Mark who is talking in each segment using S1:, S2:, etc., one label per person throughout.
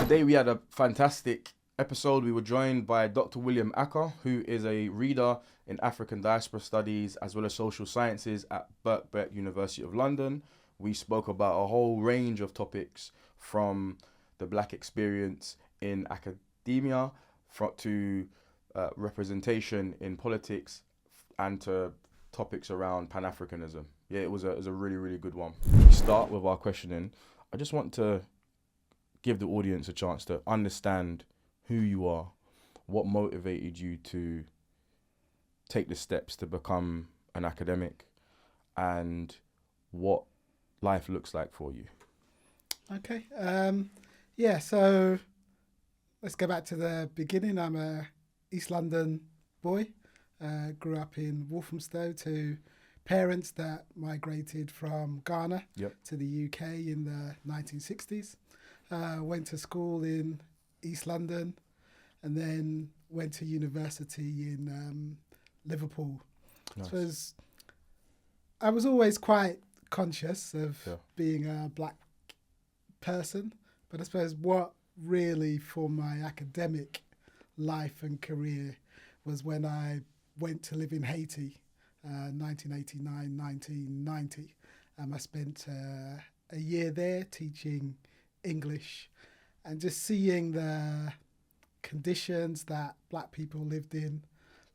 S1: Today we had a fantastic episode. We were joined by Dr. William Ackah, who is a reader in African diaspora studies as well as social sciences at Birkbeck, University of London. We spoke about a whole range of topics from the Black experience in academia to representation in politics and to topics around Pan-Africanism. Yeah, it was a really, really good one. We start with our questioning. I just want to give the audience a chance to understand who you are, what motivated you to take the steps to become an academic, and what life looks like for you.
S2: Okay. So let's go back to the beginning. I'm a East London boy. Grew up in Walthamstow to parents that migrated from Ghana to the UK in the 1960s. Went to school in East London and then went to university in Liverpool.
S1: Nice.
S2: I was always quite conscious of being a black person, but I suppose what really for my academic life and career was when I went to live in Haiti, 1989, 1990. I spent a year there teaching English and just seeing the conditions that black people lived in,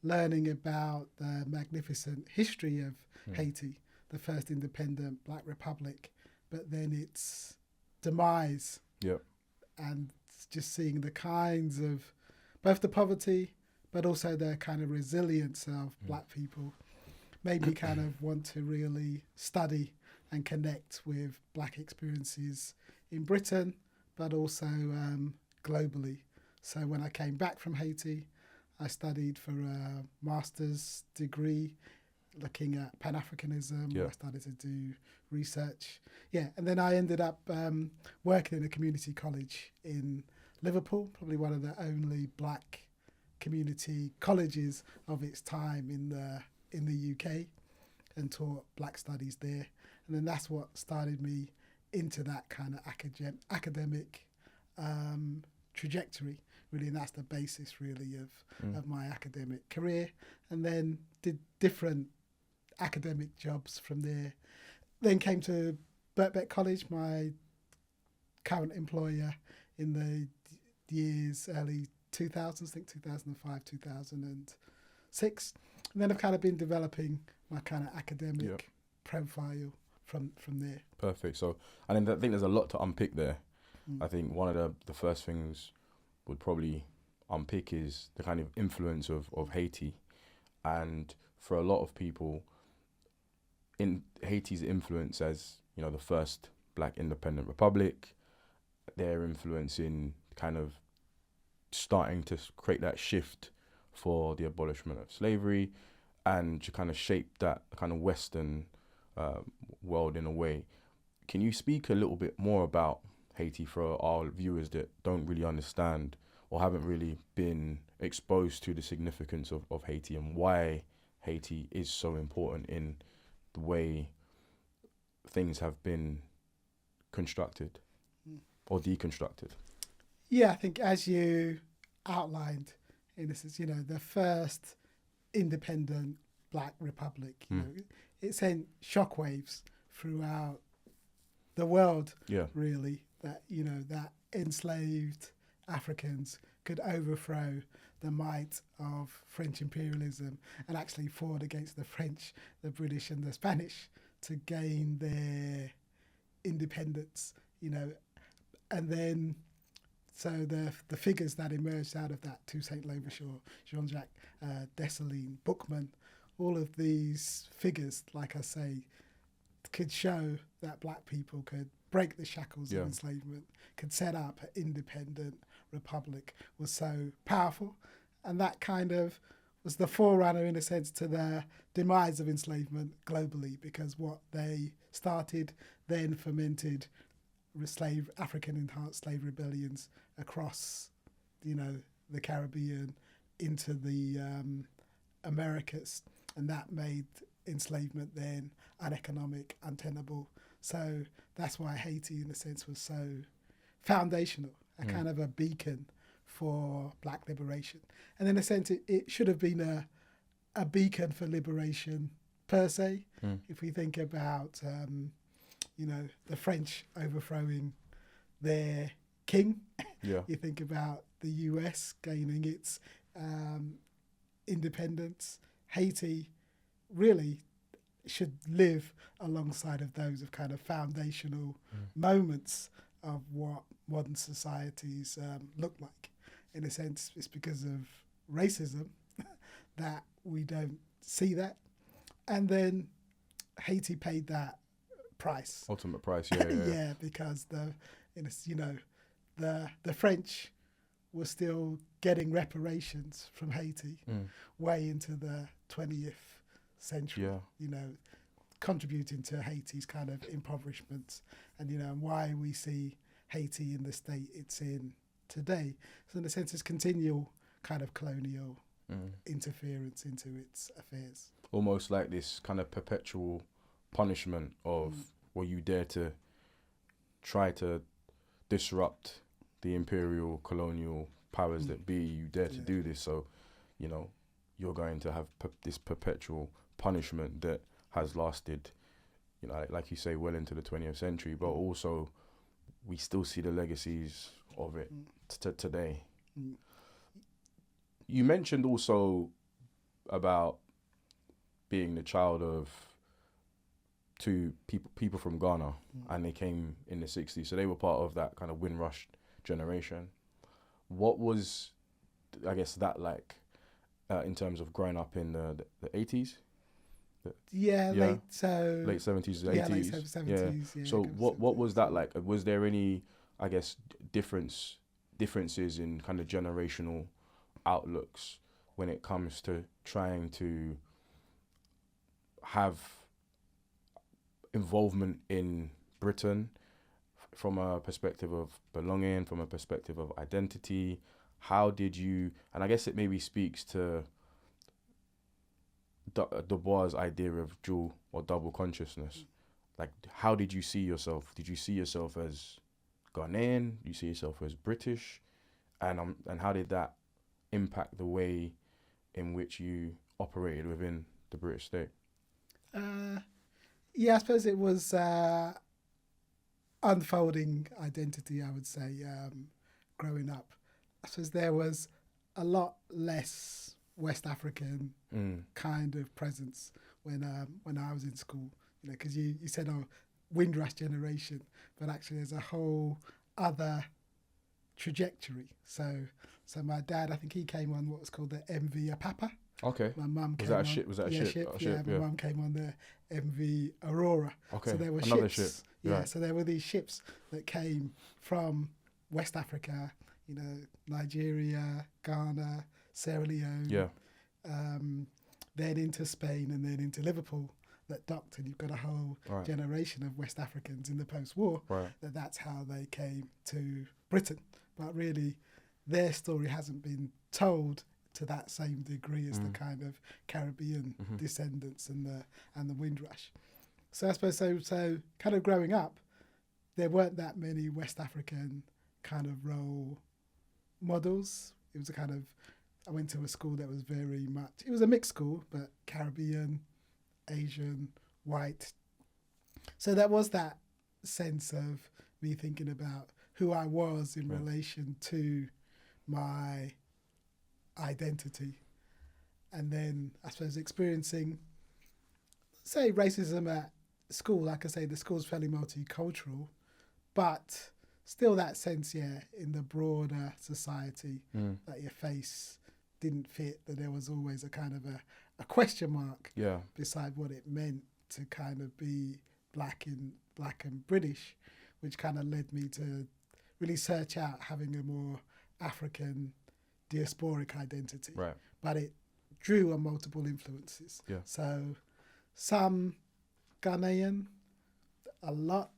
S2: learning about the magnificent history of Haiti, the first independent black republic, but then its demise. And just seeing the kinds of both the poverty but also the kind of resilience of black people made me kind of want to really study and connect with black experiences in Britain, but also globally. So when I came back from Haiti, I studied for a master's degree looking at Pan-Africanism. I started to do research. And then I ended up working in a community college in Liverpool, probably one of the only black community colleges of its time in the UK, and taught black studies there. And then that's what started me into that kind of academic trajectory, really, and that's the basis, really, of my academic career. And then did different academic jobs from there. Then came to Birkbeck College, my current employer, in the years early 2000s, I think 2005, 2006. And then I've kind of been developing my kind of academic profile from there.
S1: Perfect. So, and then I think there's a lot to unpick there. I think one of the first things would probably unpick is the kind of influence of Haiti. And for a lot of people, in Haiti's influence as, the first black independent republic, their influence in kind of starting to create that shift for the abolishment of slavery and to kind of shape that kind of Western world in a way. Can you speak a little bit more about Haiti for our viewers that don't really understand or haven't really been exposed to the significance of Haiti and why Haiti is so important in the way things have been constructed or deconstructed?
S2: Yeah, I think as you outlined, in this is, the first independent black republic, it sent shockwaves throughout the world, really, that, that enslaved Africans could overthrow the might of French imperialism and actually fought against the French, the British and the Spanish to gain their independence, and then so the figures that emerged out of that, Toussaint Louverture, Jean-Jacques Dessalines, Bookman, all of these figures, like I say, could show that black people could break the shackles of enslavement, could set up an independent republic, was so powerful. And that kind of was the forerunner, in a sense, to the demise of enslavement globally, because what they started then fermented African enhanced slave rebellions across, the Caribbean into the Americas, and that made enslavement then uneconomic, untenable. So that's why Haiti, in a sense, was so foundational a kind of a beacon for black liberation. And in a sense, it should have been a beacon for liberation per se. If we think about, the French overthrowing their king, you think about the US gaining its independence. Haiti really should live alongside of those of kind of foundational moments of what modern societies look like. In a sense, it's because of racism that we don't see that. And then Haiti paid that price.
S1: Ultimate price, yeah.
S2: Because the French were still getting reparations from Haiti way into the 20th century, contributing to Haiti's kind of impoverishment and why we see Haiti in the state it's in today. So in a sense, it's continual kind of colonial interference into its affairs.
S1: Almost like this kind of perpetual punishment of, well, you dare to try to disrupt the imperial colonial powers that be, you dare to do this, so, you're going to have this perpetual punishment that has lasted, like you say, well into the 20th century, but also we still see the legacies of it today. You mentioned also about being the child of two people from Ghana, and they came in the 60s, so they were part of that kind of Windrush generation. What was, I guess, that like in terms of growing up in the 80s? Late 70s, 80s.
S2: Yeah, late 70s. Yeah.
S1: So what was that like? Was there any, I guess, differences in kind of generational outlooks when it comes to trying to have involvement in Britain from a perspective of belonging, from a perspective of identity? How did you, and I guess it maybe speaks to Du Bois' idea of dual or double consciousness. Like, how did you see yourself? Did you see yourself as Ghanaian? Did you see yourself as British? And how did that impact the way in which you operated within the British state?
S2: I suppose it was unfolding identity, I would say, growing up. I suppose there was a lot less West African kind of presence when I was in school, because you said, Windrush generation, but actually there's a whole other trajectory. So my dad, I think he came on what was called the MV Apapa.
S1: Okay.
S2: My mum came
S1: on...
S2: Was that a ship? My mum came on the MV Aurora.
S1: Okay.
S2: So there were
S1: Another
S2: ships.
S1: Ship.
S2: Yeah,
S1: right.
S2: So there were these ships that came from West Africa, Nigeria, Ghana, Sierra Leone.
S1: Yeah.
S2: Then into Spain and then into Liverpool that docked, and you've got a whole generation of West Africans in the post-war that's how they came to Britain. But really, their story hasn't been told to that same degree as the kind of Caribbean descendants and the Windrush. So I suppose so kind of growing up, there weren't that many West African kind of role models. It was I went to a school that was very much, it was a mixed school, but Caribbean, Asian, white. So there was that sense of me thinking about who I was in relation to my identity. And then I suppose experiencing, say, racism at school. Like I say, the school's fairly multicultural, but still that sense, in the broader society that your face didn't fit, that there was always a kind of a question mark beside what it meant to kind of be black and British, which kind of led me to really search out having a more African diasporic identity.
S1: Right.
S2: But it drew on multiple influences.
S1: Yeah.
S2: So some Ghanaian, a lot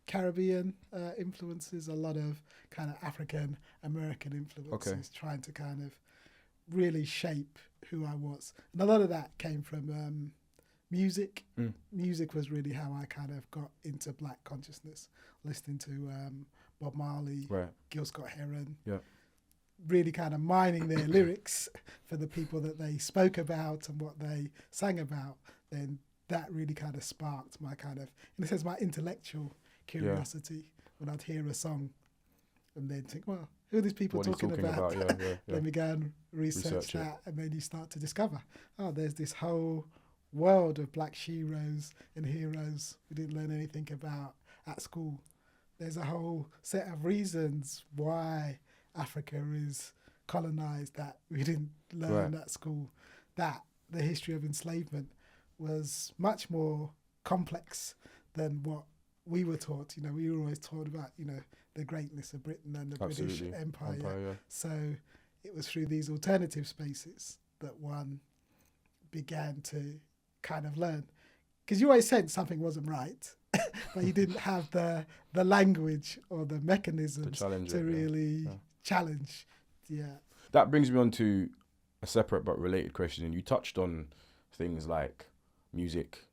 S2: Caribbean influences, a lot of kind of African American influences, trying to kind of really shape who I was. And a lot of that came from music. Music was really how I kind of got into black consciousness, listening to Bob Marley,
S1: Right.
S2: Gil Scott-Heron,
S1: Yeah.
S2: really kind of mining their lyrics for the people that they spoke about and what they sang about, then that really kind of sparked my kind of, in a sense, my intellectual curiosity when I'd hear a song and then think, well, who are these people
S1: What are you
S2: talking about?
S1: Yeah.
S2: Let me go and research
S1: Research
S2: that. And then you start to discover, oh, there's this whole world of black sheroes and heroes we didn't learn anything about at school. There's a whole set of reasons why Africa is colonized that we didn't learn at school, that the history of enslavement was much more complex than what we were taught. You know, we were always taught about, you know, the greatness of Britain and the British Empire. So it was through these alternative spaces that one began to kind of learn. Because you always said something wasn't right, but you didn't have the language or the mechanisms to really challenge. Yeah.
S1: That brings me on to a separate but related question. And you touched on things like music,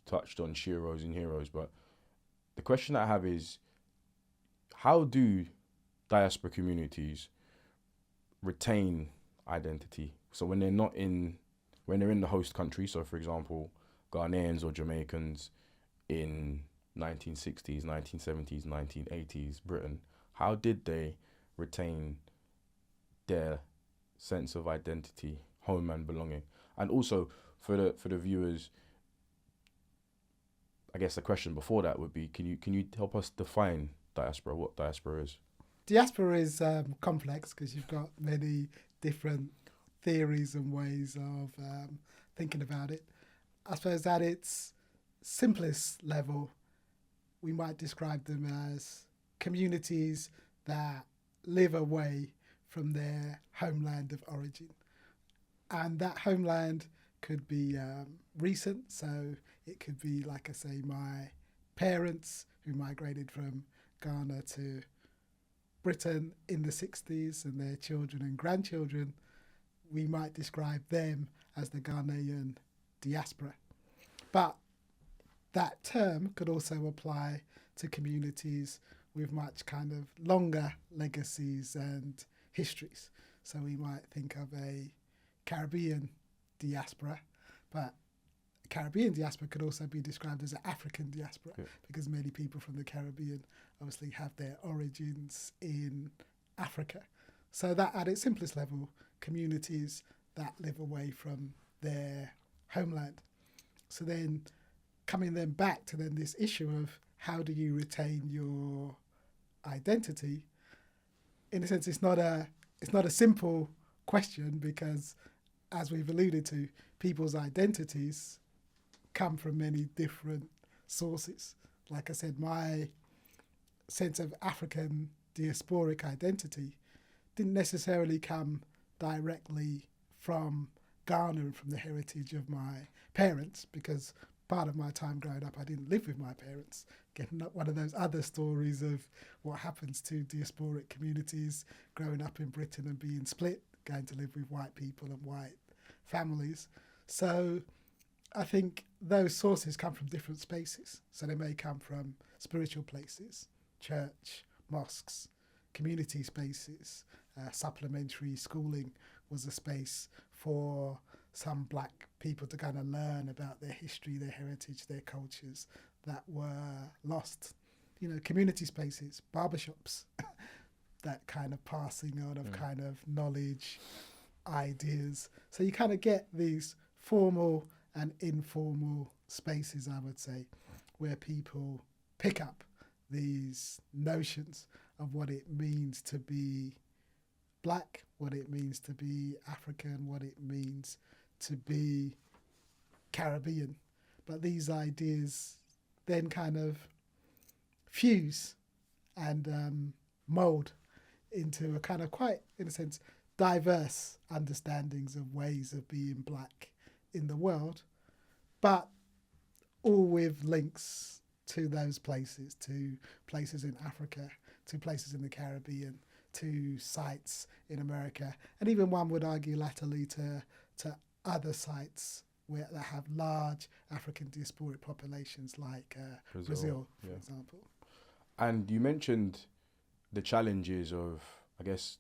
S1: touched on sheroes and heroes, but the question I have is, how do diaspora communities retain identity? So when they're in the host country, so for example, Ghanaians or Jamaicans in 1960s, 1970s, 1980s Britain, how did they retain their sense of identity, home and belonging? And also for the viewers, I guess the question before that would be, can you help us define diaspora, what diaspora is?
S2: Diaspora is complex because you've got many different theories and ways of thinking about it. I suppose at its simplest level, we might describe them as communities that live away from their homeland of origin. And that homeland could be recent, so it could be, like I say, my parents who migrated from Ghana to Britain in the 60s and their children and grandchildren. We might describe them as the Ghanaian diaspora. But that term could also apply to communities with much kind of longer legacies and histories. So we might think of a Caribbean diaspora, but Caribbean diaspora could also be described as an African diaspora because many people from the Caribbean obviously have their origins in Africa. So that at its simplest level, communities that live away from their homeland. So then coming then back to then this issue of how do you retain your identity, in a sense it's not a simple question because, as we've alluded to, people's identities come from many different sources. Like I said, my sense of African diasporic identity didn't necessarily come directly from Ghana and from the heritage of my parents, because part of my time growing up I didn't live with my parents. Getting up one of those other stories of what happens to diasporic communities growing up in Britain and being split, going to live with white people and white families. So I think those sources come from different spaces. So they may come from spiritual places, church, mosques, community spaces. Supplementary schooling was a space for some black people to kind of learn about their history, their heritage, their cultures that were lost. You know, community spaces, barbershops, that kind of passing on of kind of knowledge, ideas. So you kind of get these formal and informal spaces, I would say, where people pick up these notions of what it means to be black, what it means to be African, what it means to be Caribbean. But these ideas then kind of fuse and mould into a kind of quite, in a sense, diverse understandings of ways of being black in the world, but all with links to those places, to places in Africa, to places in the Caribbean, to sites in America, and even one would argue latterly to other sites that have large African diasporic populations like Brazil, for example.
S1: And you mentioned the challenges of, I guess,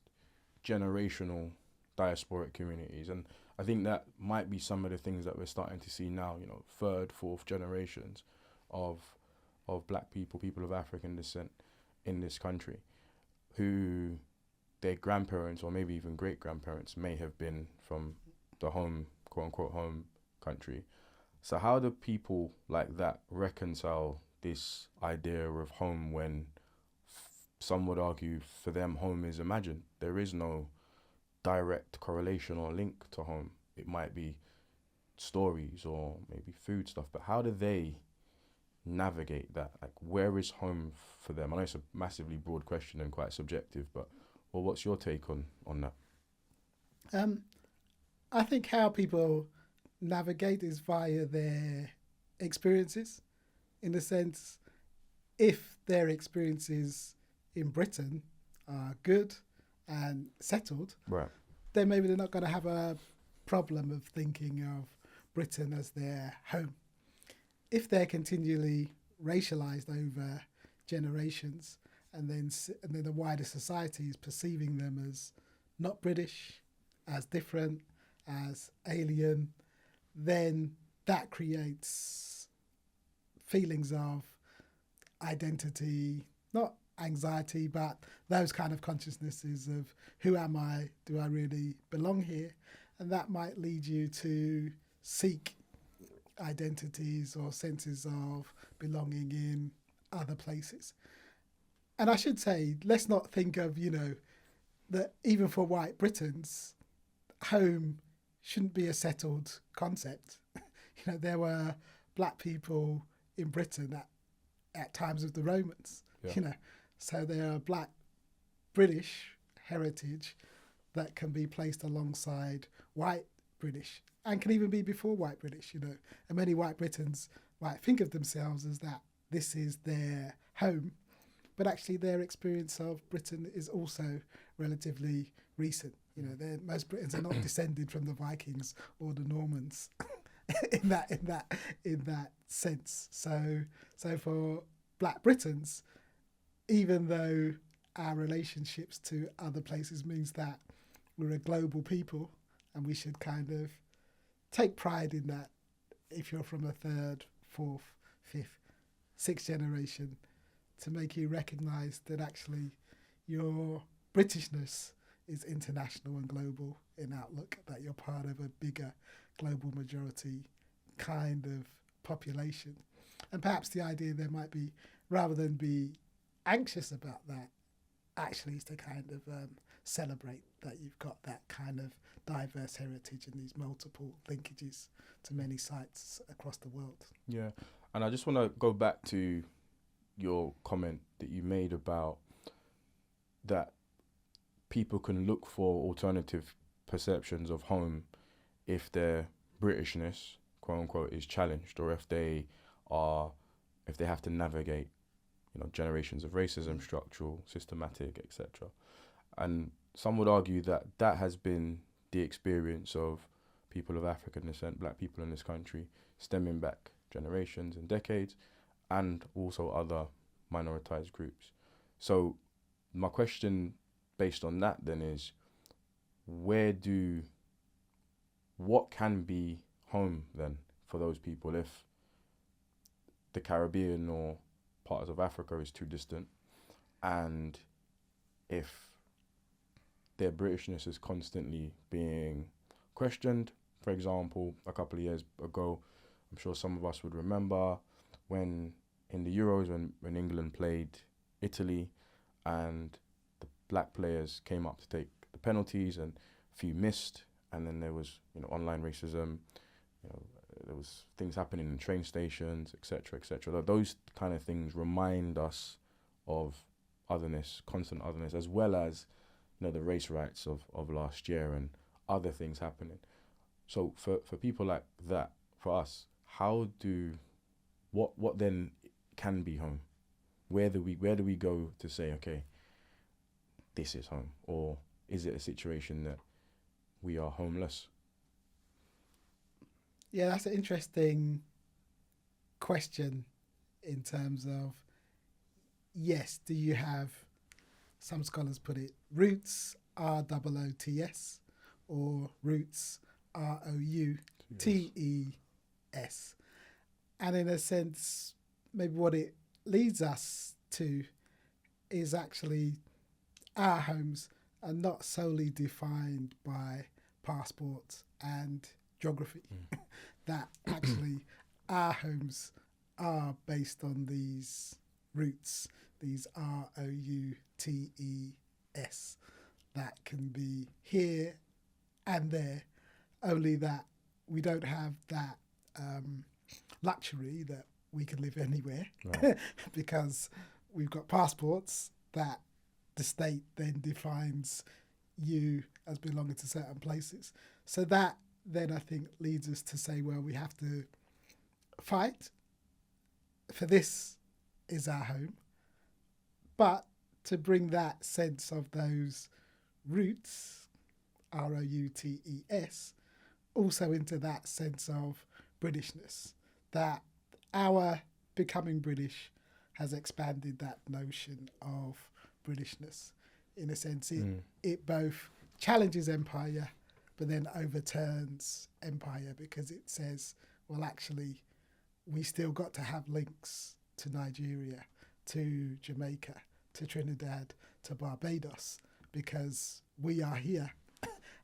S1: generational diasporic communities. And I think that might be some of the things that we're starting to see now, you know, third, fourth generations of black people, people of African descent in this country, who their grandparents or maybe even great grandparents may have been from the home, quote unquote, home country. So how do people like that reconcile this idea of home when some would argue for them home is imagined? There is no direct correlation or link to home. It might be stories or maybe food stuff, but how do they navigate that? Like, where is home for them? I know it's a massively broad question and quite subjective, but well, what's your take on that?
S2: I think how people navigate is via their experiences, in the sense, if their experiences in Britain are good and settled,
S1: right,
S2: then maybe they're not going to have a problem of thinking of Britain as their home. If they're continually racialised over generations, and then the wider society is perceiving them as not British, as different, as alien, then that creates feelings of identity, not anxiety, but those kind of consciousnesses of who am I? Do I really belong here? And that might lead you to seek identities or senses of belonging in other places. And I should say, let's not think of, you know, that even for white Britons, home shouldn't be a settled concept. You know, there were black people in Britain at times of the Romans, you know, so there are black British heritage that can be placed alongside white British and can even be before white British, you know. And many white Britons might think of themselves as that this is their home, but actually their experience of Britain is also relatively recent. You know, most Britons are not descended from the Vikings or the Normans in that sense. So for black Britons, even though our relationships to other places means that we're a global people and we should kind of take pride in that, if you're from a third, fourth, fifth, sixth generation, to make you recognise that actually your Britishness is international and global in outlook, that you're part of a bigger global majority kind of population. And perhaps the idea there might be, rather than be anxious about that, actually is to kind of celebrate that you've got that kind of diverse heritage and these multiple linkages to many sites across the world.
S1: Yeah, and I just want to go back to your comment that you made about that people can look for alternative perceptions of home if their Britishness, quote unquote, is challenged, or if they have to navigate, you know, generations of racism, structural, systematic, etc. And some would argue that that has been the experience of people of African descent, black people in this country, stemming back generations and decades, and also other minoritized groups. So my question based on that then is, what can be home then for those people if the Caribbean or parts of Africa is too distant, and if their Britishness is constantly being questioned? For example, a couple of years ago, I'm sure some of us would remember when in the Euros, when England played Italy and the black players came up to take the penalties and a few missed, and then there was, you know, online racism, you know, there was things happening in train stations, etc., etc. Those kind of things remind us of otherness, constant otherness, as well as, you know, the race riots of last year and other things happening. So for people like that, for us, what then can be home? Where do we go to say, okay, this is home? Or is it a situation that we are homeless?
S2: Yeah, that's an interesting question in terms of, yes, do you have some scholars put it, roots, ROOTS, or roots, ROUTES. And in a sense, maybe what it leads us to is actually our homes are not solely defined by passports and geography. That actually our homes are based on these roots, these ROUTES, that can be here and there, only that we don't have that luxury that we can live anywhere, right. Because we've got passports that the state then defines you as belonging to certain places. So that then I think leads us to say, well, we have to fight for this is our home, but to bring that sense of those roots, ROUTES, also into that sense of Britishness, that our becoming British has expanded that notion of Britishness. In a sense, it both challenges empire, but then overturns empire, because it says, well, actually, we still got to have links to Nigeria, to Jamaica, to Trinidad, to Barbados, because we are here.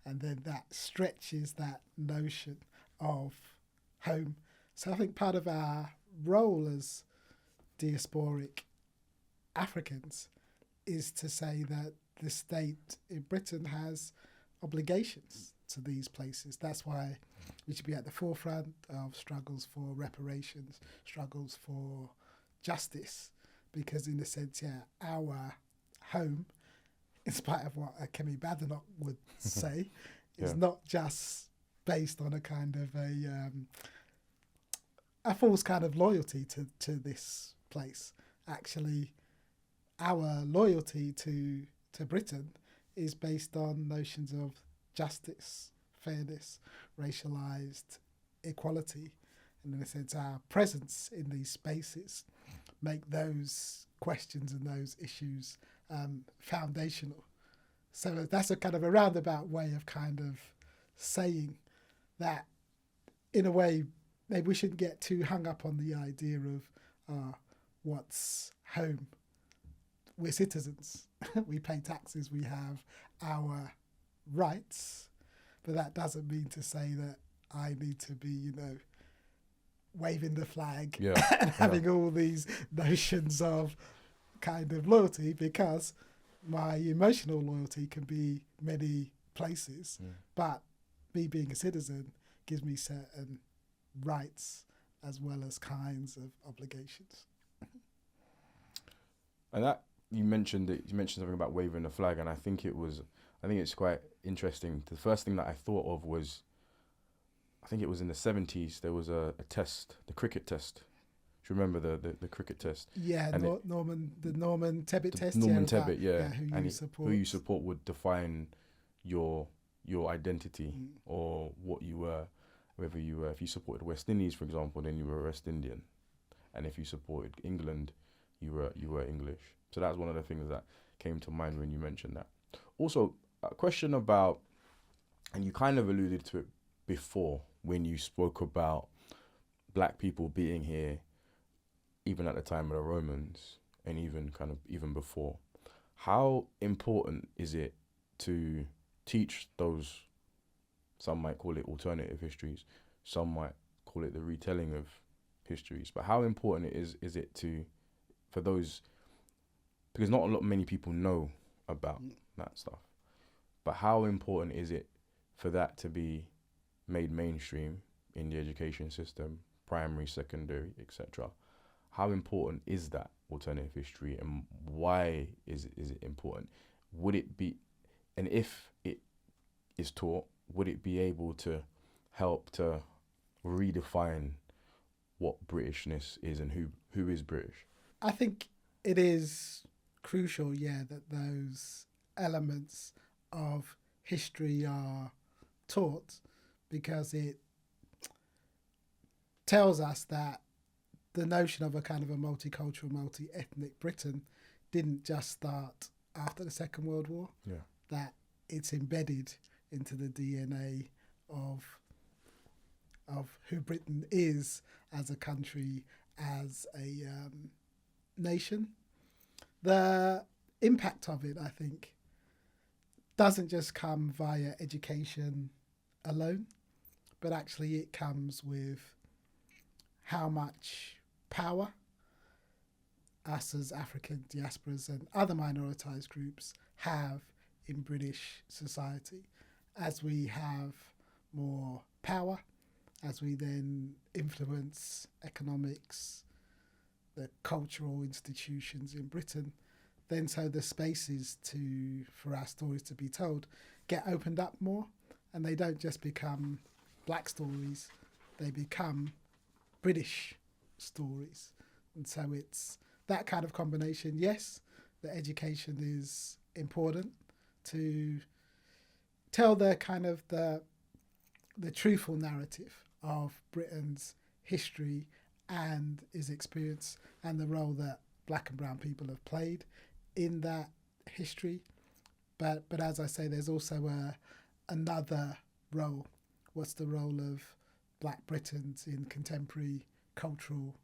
S2: And then that stretches that notion of home. So I think part of our role as diasporic Africans is to say that the state in Britain has obligations to these places. That's why we should be at the forefront of struggles for reparations, struggles for justice, because in a sense, our home, in spite of what Kemi Badenoch would say, is not just based on a kind of a false kind of loyalty to this place. Actually, our loyalty to Britain is based on notions of justice, fairness, racialised equality, and in a sense our presence in these spaces make those questions and those issues foundational. So that's a kind of a roundabout way of kind of saying that, in a way, maybe we shouldn't get too hung up on the idea of what's home. We're citizens. We pay taxes. We have our rights. But that doesn't mean to say that I need to be, waving the flag and having all these notions of kind of loyalty, because my emotional loyalty can be many places, but me being a citizen gives me certain rights as well as kinds of obligations.
S1: And that you mentioned something about waving the flag, and I think it's quite interesting. The first thing that I thought of was, I think it was in the 70s, there was a test, the cricket test. Do you remember the cricket test?
S2: Yeah, Norman Tebbit test.
S1: Norman Tebbit,
S2: Who you support
S1: would define your identity or what you were. Whether you were, if you supported West Indies, for example, then you were West Indian, and if you supported England, you were English. So that's one of the things that came to mind when you mentioned that. Also, a question about, and you kind of alluded to it before when you spoke about black people being here, even at the time of the Romans, and even before. How important is it to teach those, some might call it alternative histories, some might call it the retelling of histories, but how important is it for those, because not many people know about that stuff, but how important is it for that to be made mainstream in the education system, primary, secondary, etc.? How important is that alternative history, and why is it important? Would it be, and if it is taught, would it be able to help to redefine what Britishness is and who is British?
S2: I think it is crucial, that those elements of history are taught, because it tells us that the notion of a kind of a multicultural, multi-ethnic Britain didn't just start after the Second World War.
S1: Yeah.
S2: That it's embedded into the DNA of who Britain is as a country, as a nation. The impact of it, I think, doesn't just come via education alone, but actually it comes with how much power us as African diasporas and other minoritized groups have in British society. As we have more power, as we then influence economics, the cultural institutions in Britain, then so the spaces for our stories to be told get opened up more, and they don't just become black stories, they become British stories. And so it's that kind of combination. Yes, the education is important to tell the kind of the truthful narrative of Britain's history and its experience and the role that black and brown people have played in that history. But as I say, there's also another role. What's the role of black Britons in contemporary cultural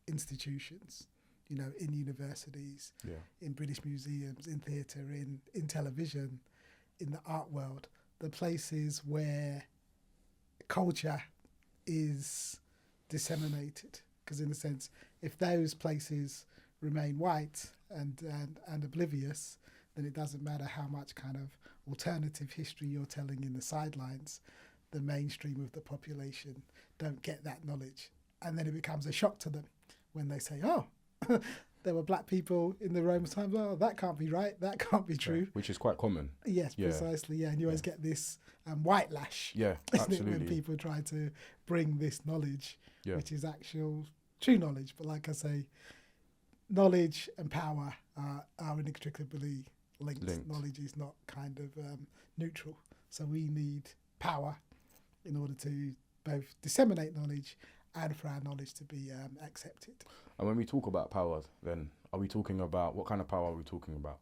S2: institutions? You know, in universities, in British museums, in theatre, in television, in the art world, the places where culture is disseminated. Because in a sense, if those places remain white and oblivious, then it doesn't matter how much kind of alternative history you're telling in the sidelines, the mainstream of the population don't get that knowledge. And then it becomes a shock to them when they say, oh, there were black people in the Roman times. Oh, that can't be right. That can't be true.
S1: Which is quite common.
S2: Yes, precisely. Yeah, and you always get this white lash.
S1: Yeah, absolutely.
S2: When people try to bring this knowledge, which is actual true knowledge. But like I say, knowledge and power are inextricably linked. Knowledge is not kind of neutral. So we need power in order to both disseminate knowledge and for our knowledge to be accepted.
S1: And when we talk about power, then are we talking about, what kind of power are we talking about?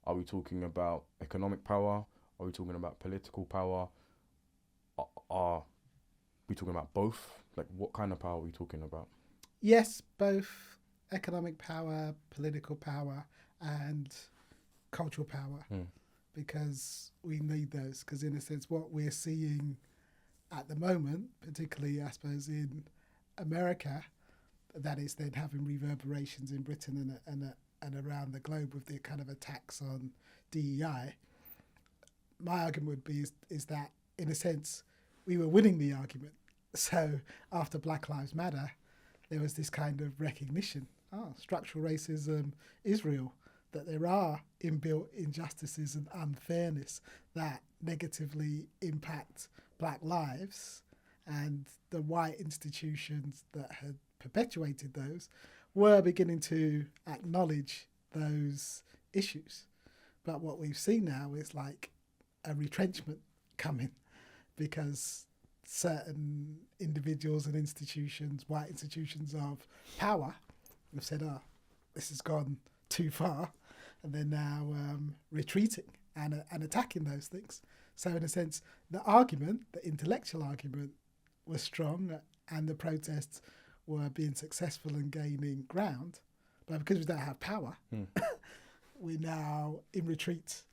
S1: Are we talking about economic power? Are we talking about political power? Are we talking about both? Like, what kind of power are we talking about?
S2: Yes, both economic power, political power, and cultural power, because we need those. Because in a sense, what we're seeing at the moment, particularly, I suppose, in America, that is then having reverberations in Britain and around the globe with the kind of attacks on DEI. My argument would be is that, in a sense, we were winning the argument. So after Black Lives Matter, there was this kind of recognition, structural racism is real, that there are inbuilt injustices and unfairness that negatively impact black lives, and the white institutions that had perpetuated those were beginning to acknowledge those issues. But what we've seen now is like a retrenchment coming, because certain individuals and institutions, white institutions of power, have said, this has gone too far, and they're now retreating and attacking those things. So in a sense, the argument, the intellectual argument, was strong, and the protests were being successful and gaining ground. But because we don't have power, we're now in retreat,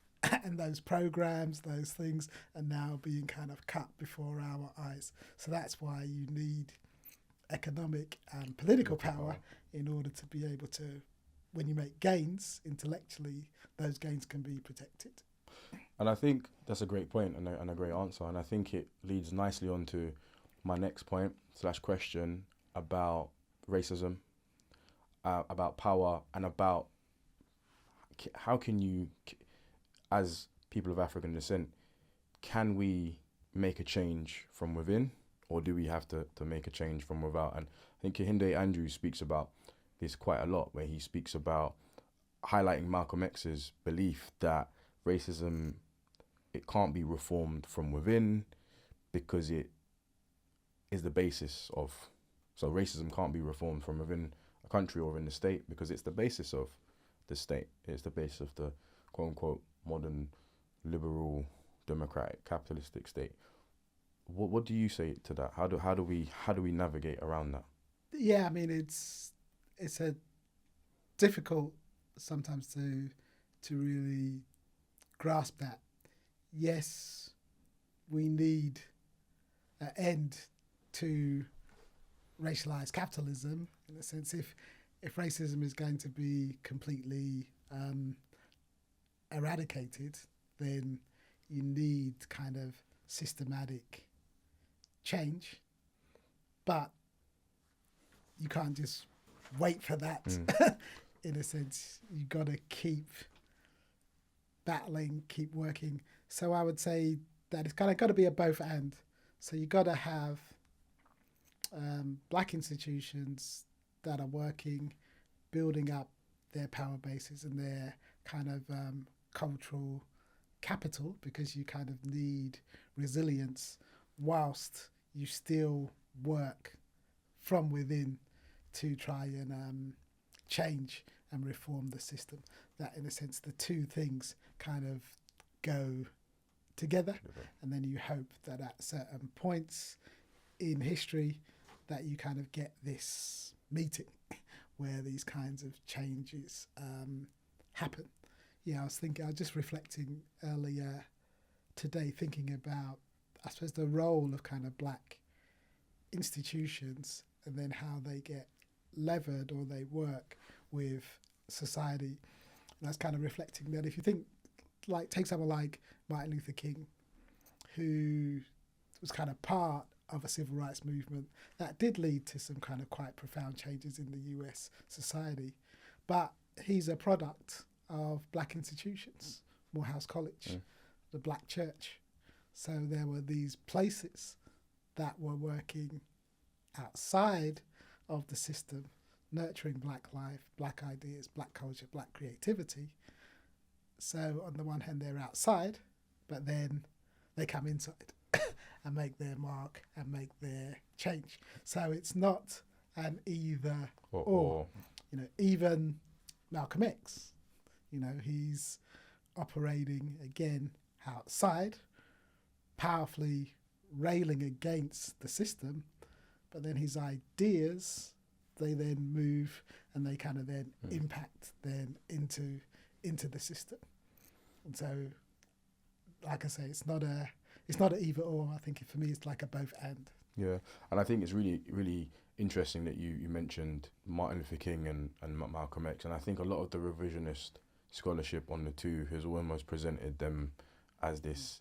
S2: and those programs, those things, are now being kind of cut before our eyes. So that's why you need economic and political power in order to be able to, when you make gains intellectually, those gains can be protected.
S1: And I think that's a great point and a great answer. And I think it leads nicely on to my next point / question about racism, about power, and about how can you, as people of African descent, can we make a change from within, or do we have to make a change from without? And I think Kehinde Andrews speaks about this quite a lot, where he speaks about highlighting Malcolm X's belief that racism, it can't be reformed from within because it is the basis of, so racism can't be reformed from within a country or in the state because it's the basis of the state. It's the basis of the quote unquote modern liberal democratic capitalistic state. What do you say to that? How do we navigate around that?
S2: Yeah, I mean it's a difficult sometimes to really grasp that. Yes, we need an end to racialised capitalism, in a sense. If racism is going to be completely eradicated, then you need kind of systematic change, but you can't just wait for that. In a sense, you got to keep battling, keep working. So I would say that it's kind of got to be a both and. So you got to have black institutions that are working, building up their power bases and their kind of cultural capital, because you kind of need resilience whilst you still work from within to try and change and reform the system. That, in a sense, the two things kind of go together, and then you hope that at certain points in history that you kind of get this meeting where these kinds of changes happen. Yeah, I was just reflecting earlier today, thinking about, I suppose, the role of kind of black institutions and then how they get levered or they work with society. And I was kind of reflecting that if you think, like, take someone like Martin Luther King, who was kind of part of a civil rights movement that did lead to some kind of quite profound changes in the US society. But he's a product of black institutions, Morehouse College, the black church. So there were these places that were working outside of the system, nurturing black life, black ideas, black culture, black creativity. So on the one hand, they're outside, but then they come inside and make their mark and make their change. So it's not an either or. You know, even Malcolm X, you know, he's operating again outside, powerfully railing against the system, but then his ideas, they then move and they kind of then impact then into the system. And so, like I say, it's not a either or. I think for me it's like a both and.
S1: Yeah, and I think it's really, really interesting that you mentioned Martin Luther King and Malcolm X, and I think a lot of the revisionist scholarship on the two has almost presented them as this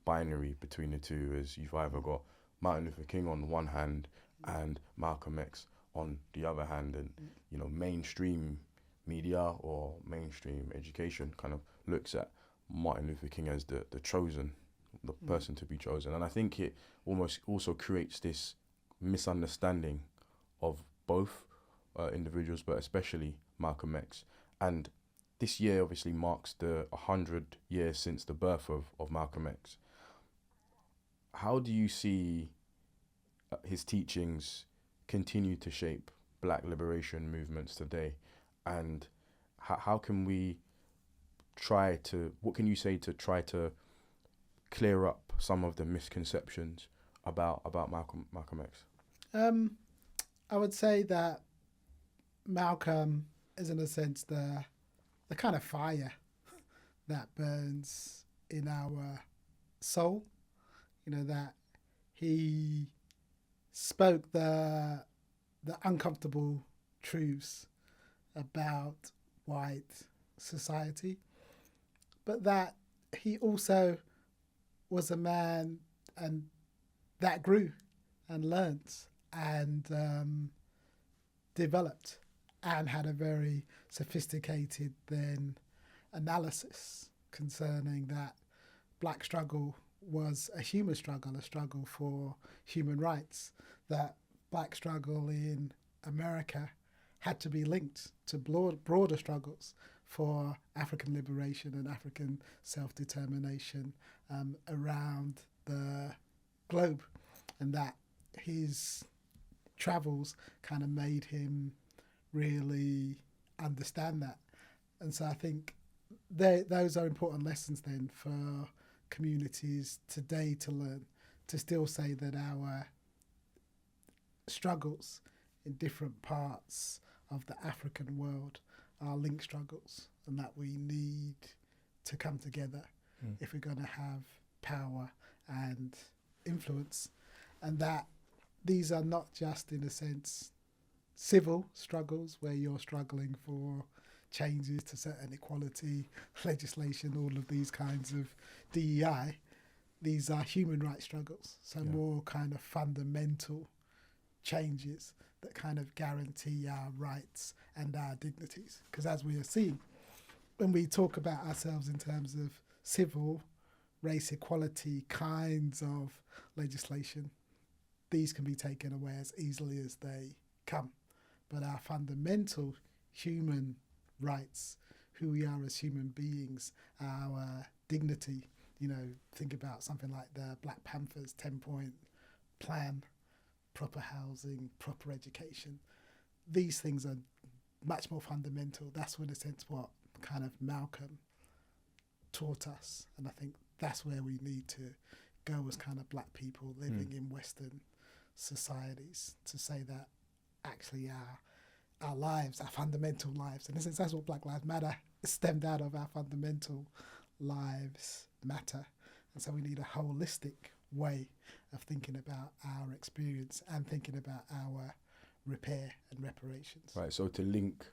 S1: binary between the two, as you've either got Martin Luther King on one hand and Malcolm X on the other hand, and you know, mainstream media or mainstream education kind of looks at Martin Luther King as the chosen, the person to be chosen, and I think it almost also creates this misunderstanding of both individuals, but especially Malcolm X. And this year obviously marks the 100 years since the birth of Malcolm X. How do you see his teachings continue to shape black liberation movements today? And how can we what can you say to try to clear up some of the misconceptions about Malcolm X?
S2: I would say that Malcolm is, in a sense, the kind of fire that burns in our soul. You know, that he spoke the uncomfortable truths about white society, but that he also was a man and that grew and learnt and developed and had a very sophisticated then analysis concerning that black struggle was a human struggle, a struggle for human rights, that black struggle in America had to be linked to broader struggles for African liberation and African self-determination around the globe, and that his travels kind of made him really understand that. And so I think those are important lessons then for communities today to learn, to still say that our struggles in different parts of the African world are linked struggles, and that we need to come together if we're going to have power and influence, and that these are not just, in a sense, civil struggles where you're struggling for changes to certain equality legislation, all of these kinds of DEI. These are human rights struggles, so more kind of fundamental changes that kind of guarantee our rights and our dignities. Because as we are seeing, when we talk about ourselves in terms of civil, race equality kinds of legislation, these can be taken away as easily as they come. But our fundamental human rights, who we are as human beings, our dignity, think about something like the Black Panthers 10-point plan, proper housing, proper education. These things are much more fundamental. That's, in a sense, what kind of Malcolm taught us. And I think that's where we need to go as kind of black people living in Western societies, to say that actually our lives, our fundamental lives, in a sense, that's what Black Lives Matter stemmed out of. Our fundamental lives matter. And so we need a holistic way of thinking about our experience and thinking about our repair and reparations.
S1: Right, so to link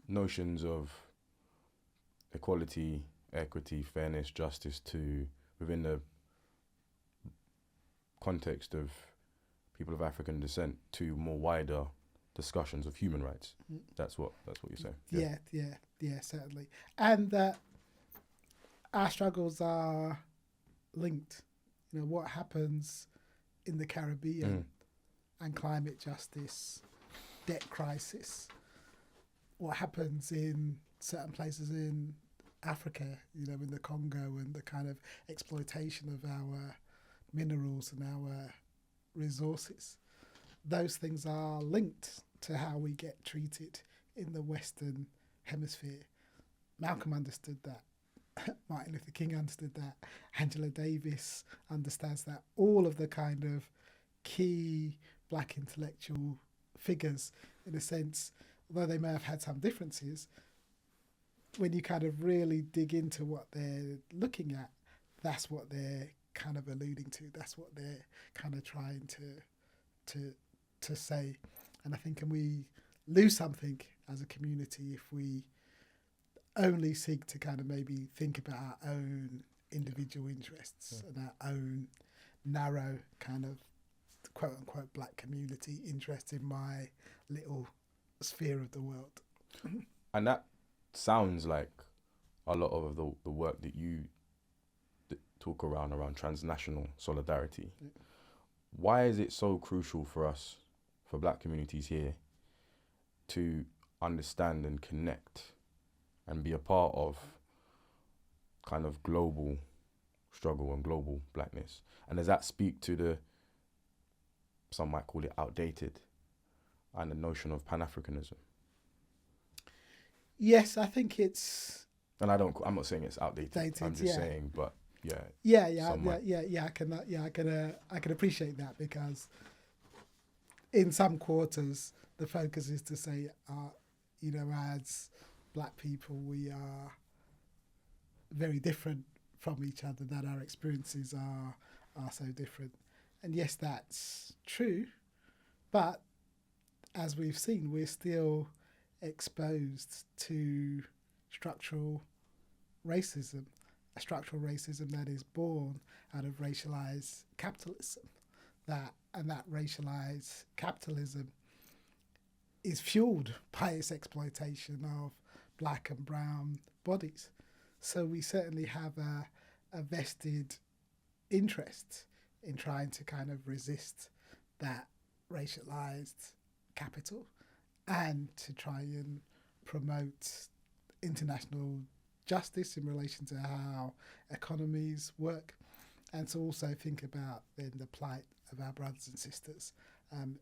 S1: notions of equality, equity, fairness, justice to within the context of people of African descent to more wider discussions of human rights. That's what you're saying.
S2: Yeah, certainly. And that our struggles are linked. What happens in the Caribbean and climate justice, debt crisis, what happens in certain places in Africa, in the Congo, and the kind of exploitation of our minerals and our resources. Those things are linked to how we get treated in the Western Hemisphere. Malcolm understood that. Martin Luther King understood that. Angela Davis understands that. All of the kind of key black intellectual figures, in a sense, although they may have had some differences, when you kind of really dig into what they're looking at, that's what they're kind of alluding to. That's what they're kind of trying to say. And I think, can we lose something as a community if we only seek to kind of maybe think about our own individual interests and our own narrow kind of quote unquote black community interest in my little sphere of the world.
S1: And that sounds like a lot of the work that you talk around transnational solidarity. Why is it so crucial for us, for black communities here, to understand and connect and be a part of kind of global struggle and global blackness? And does that speak to some might call it outdated, and the notion of Pan-Africanism?
S2: Yes, I think it's...
S1: And I'm not saying it's outdated. I'm just saying, but
S2: I can appreciate that, because in some quarters the focus is to say, as black people, we are very different from each other, that our experiences are so different. And yes, that's true, but as we've seen, we're still exposed to structural racism, a structural racism that is born out of racialised capitalism. That racialised capitalism is fueled by its exploitation of black and brown bodies. So we certainly have a vested interest in trying to kind of resist that racialised capital and to try and promote international justice in relation to how economies work, and to also think about then the plight of our brothers and sisters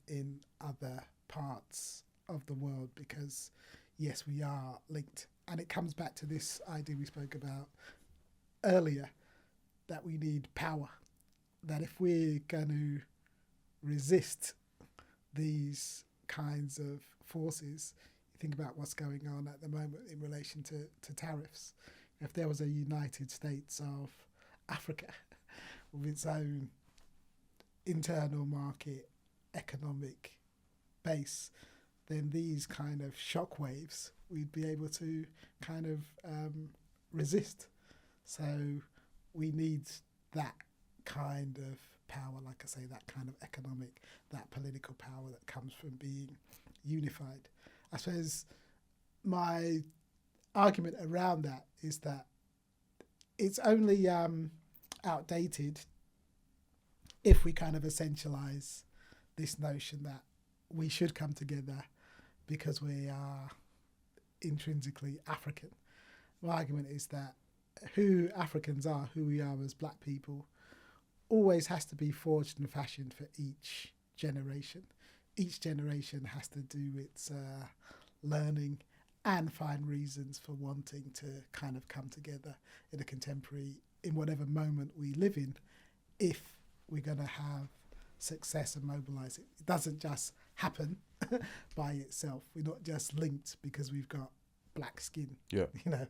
S2: in other parts of the world, because yes, we are linked. And it comes back to this idea we spoke about earlier, that we need power, that if we're going to resist these kinds of forces, you think about what's going on at the moment in relation to tariffs. If there was a United States of Africa with its own internal market economic base, then these kind of shockwaves we'd be able to kind of resist. So we need that kind of power, like I say, that kind of economic, that political power that comes from being unified. I suppose my argument around that is that it's only outdated if we kind of essentialize this notion that we should come together because we are intrinsically African. My argument is that who Africans are, who we are as black people, always has to be forged and fashioned for each generation. Each generation has to do its learning and find reasons for wanting to kind of come together in a contemporary, in whatever moment we live in, if we're going to have success and mobilise it. It doesn't just happen by itself. We're not just linked because we've got black skin.
S1: Yeah.
S2: You know,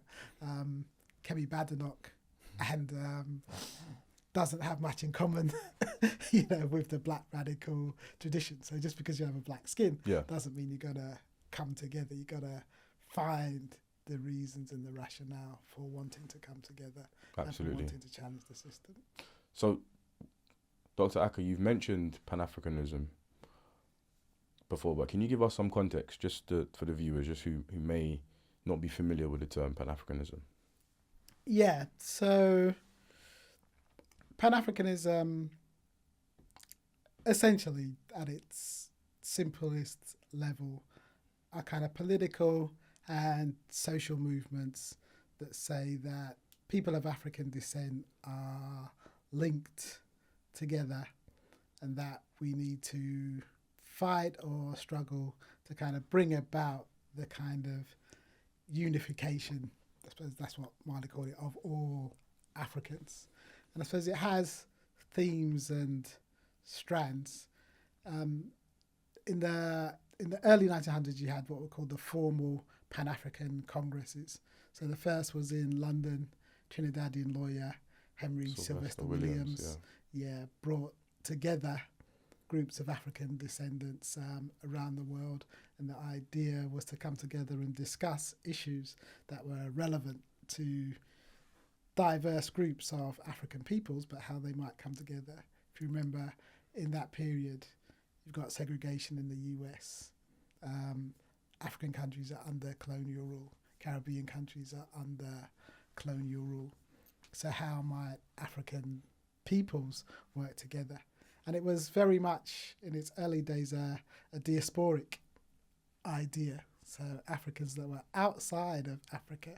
S2: Kemi Badenoch and doesn't have much in common, you know, with the black radical tradition. So just because you have a black skin doesn't mean you're going to come together. You've got to find the reasons and the rationale for wanting to come together.
S1: Absolutely.
S2: And for wanting to challenge the system.
S1: So, Dr. Ackah, you've mentioned Pan-Africanism before, but can you give us some context just for the viewers, just who may not be familiar with the term Pan-Africanism?
S2: Yeah, so Pan-Africanism, essentially at its simplest level, are kind of political and social movements that say that people of African descent are linked together and that we need to fight or struggle to kind of bring about the kind of unification, I suppose that's what Marley called it, of all Africans. And I suppose it has themes and strands. In the early 1900s, you had what were called the formal Pan-African Congresses. So the first was in London. Trinidadian lawyer Henry Sylvester Williams brought together groups of African descendants around the world, and the idea was to come together and discuss issues that were relevant to diverse groups of African peoples, but how they might come together. If you remember, in that period, you've got segregation in the US. African countries are under colonial rule. Caribbean countries are under colonial rule. So how might African peoples work together? And it was very much, in its early days, a diasporic idea. So Africans that were outside of Africa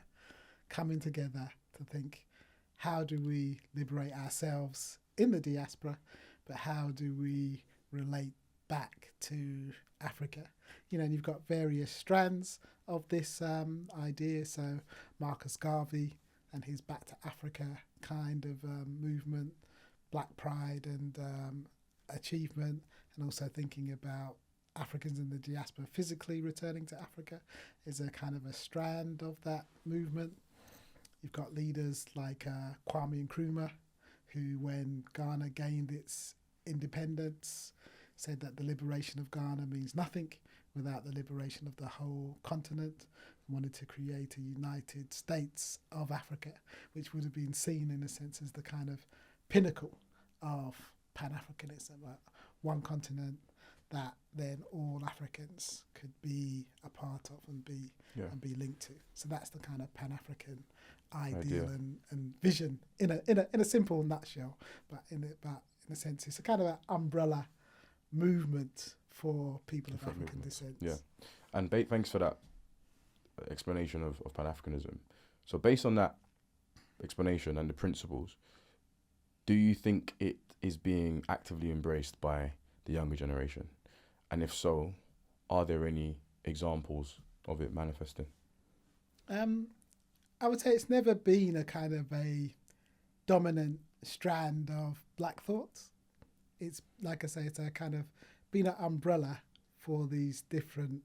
S2: coming together to think, how do we liberate ourselves in the diaspora, but how do we relate back to Africa? You know, and you've got various strands of this idea. So Marcus Garvey and his Back to Africa kind of movement, Black Pride and achievement, and also thinking about Africans in the diaspora physically returning to Africa is a kind of a strand of that movement. You've got leaders like Kwame Nkrumah, who, when Ghana gained its independence, said that the liberation of Ghana means nothing without the liberation of the whole continent, and wanted to create a United States of Africa, which would have been seen in a sense as the kind of pinnacle of Pan-Africanism, one continent that then all Africans could be a part of and be linked to. So that's the kind of Pan-African ideal and vision in a simple nutshell, but in a sense it's a kind of an umbrella movement for people of African descent. Yeah,
S1: and thanks for that explanation of Pan-Africanism. So based on that explanation and the principles, do you think it is being actively embraced by the younger generation? And if so, are there any examples of it manifesting?
S2: I would say it's never been a kind of a dominant strand of black thoughts. It's, like I say, it's a kind of been an umbrella for these different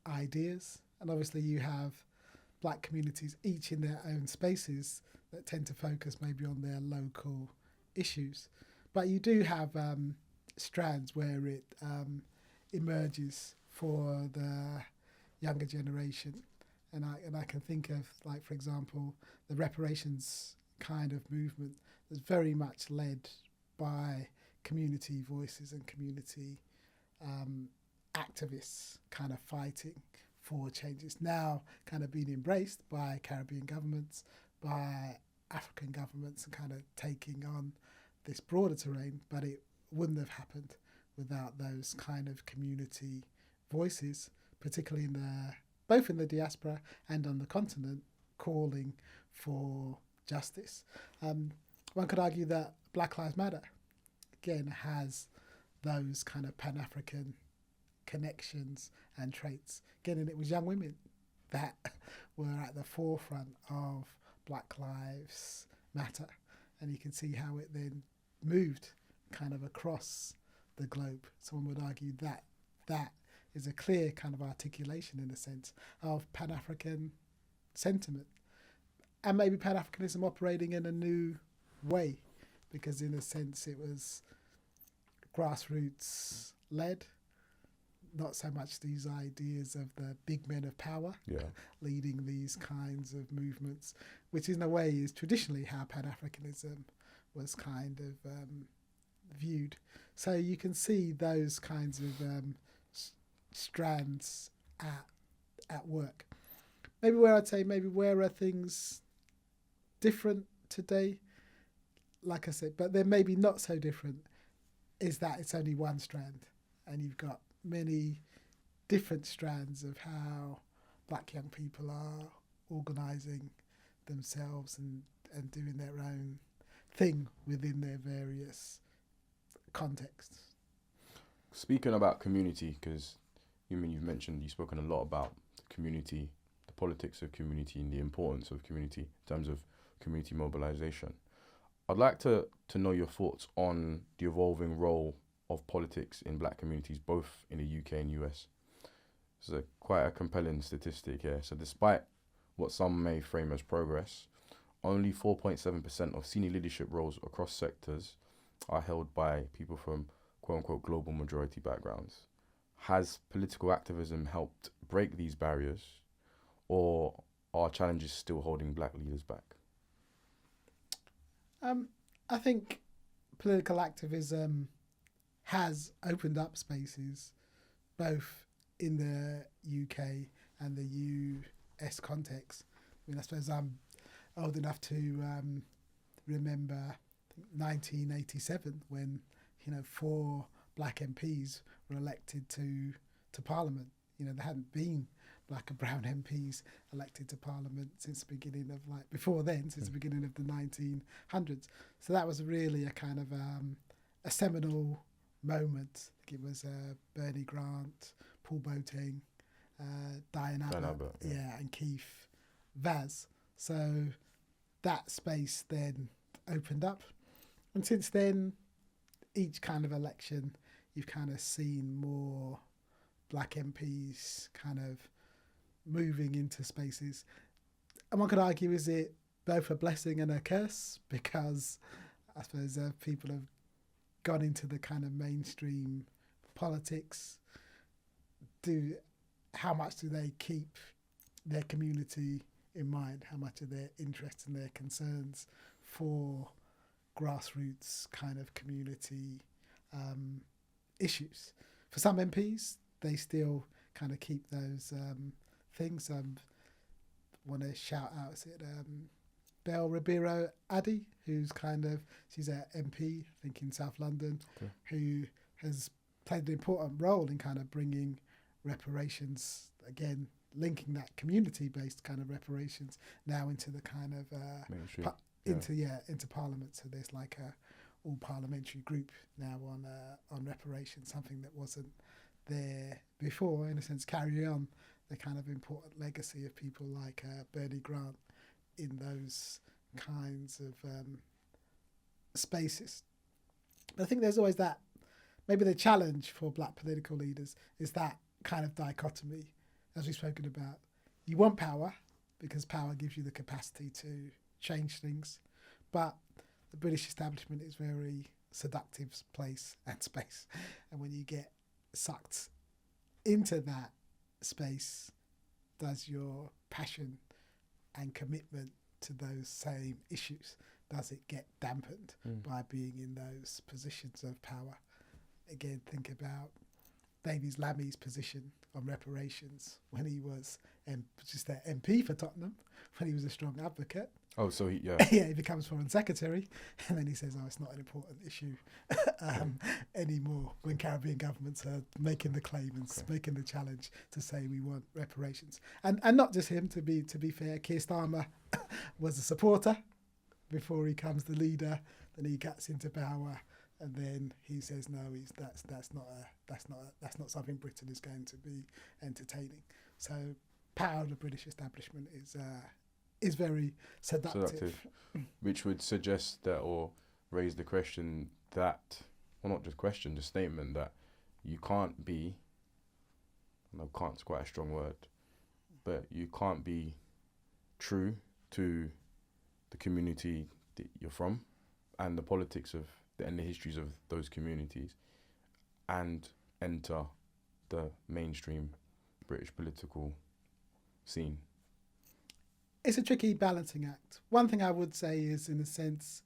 S2: ideas. And obviously you have black communities, each in their own spaces, that tend to focus maybe on their local issues. But you do have strands where it emerges for the younger generation. And I can think of, like, for example, the reparations kind of movement that's very much led by community voices and community activists kind of fighting for change. It's now kind of being embraced by Caribbean governments, by African governments, and kind of taking on this broader terrain, but it wouldn't have happened without those kind of community voices, particularly both in the diaspora and on the continent, calling for justice. One could argue that Black Lives Matter, again, has those kind of Pan-African connections and traits. Again, and it was young women that were at the forefront of Black Lives Matter. And you can see how it then moved kind of across the globe. Someone would argue that that is a clear kind of articulation, in a sense, of Pan-African sentiment. And maybe Pan-Africanism operating in a new way, because in a sense it was grassroots led, not so much these ideas of the big men of power leading these kinds of movements, which in a way is traditionally how Pan-Africanism was kind of viewed. So you can see those kinds of strands at work. Maybe where I'd say, where are things different today? Like I said, but they're maybe not so different, is that it's only one strand, and you've got many different strands of how black young people are organising themselves and doing their own thing within their various contexts.
S1: Speaking about community, because you've spoken a lot about community, the politics of community, and the importance of community in terms of community mobilisation. I'd like to know your thoughts on the evolving role of politics in black communities, both in the UK and US. It's quite a compelling statistic here. So despite what some may frame as progress, only 4.7% of senior leadership roles across sectors are held by people from quote-unquote global majority backgrounds. Has political activism helped break these barriers, or are challenges still holding black leaders back?
S2: I think political activism has opened up spaces both in the UK and the US context. I mean, I suppose I'm old enough to remember 1987 when 4 black MPs were elected to Parliament. There hadn't been black and brown MPs elected to Parliament since the beginning of since the beginning of the 1900s. So that was really a kind of a seminal moment. I think it was Bernie Grant, Paul Boateng, Diane Abbott, and Keith Vaz. So that space then opened up. And since then, each kind of election, you've kind of seen more black MPs kind of moving into spaces. And one could argue, is it both a blessing and a curse? Because I suppose people have gone into the kind of mainstream politics. How much do they keep their community in mind? How much are their interests and their concerns for grassroots kind of community issues? For some MPs, they still kind of keep those things. Want to shout out, Belle Ribeiro Addy, she's an MP, I think in South London, who has played an important role in kind of bringing reparations, again, linking that community-based kind of reparations now into the kind of into Parliament. So there's like a all parliamentary group now on reparations, something that wasn't there before. In a sense, carry on the kind of important legacy of people like Bernie Grant in those kinds of spaces. But I think there's always that, maybe the challenge for black political leaders is that kind of dichotomy, as we've spoken about. You want power because power gives you the capacity to change things, but the British establishment is a very seductive place and space, and when you get sucked into that space, does your passion and commitment to those same issues, does it get dampened by being in those positions of power? Again, think about Davies Lammy's position on reparations when he was just an MP for Tottenham, when he was a strong advocate.
S1: Oh, so he
S2: he becomes Foreign Secretary, and then he says, "Oh, it's not an important issue anymore." When Caribbean governments are making the claim and making the challenge to say we want reparations, and not just him. To be fair, Keir Starmer was a supporter before he becomes the leader. Then he gets into power, and then he says, "No, that's not something Britain is going to be entertaining." So, power of the British establishment is very seductive.
S1: Which would suggest that, or raise the question that, well, not just question, the statement that you can't be, I know can't's quite a strong word, but you can't be true to the community that you're from and the politics of and the histories of those communities and enter the mainstream British political scene.
S2: It's a tricky balancing act. One thing I would say is, in a sense,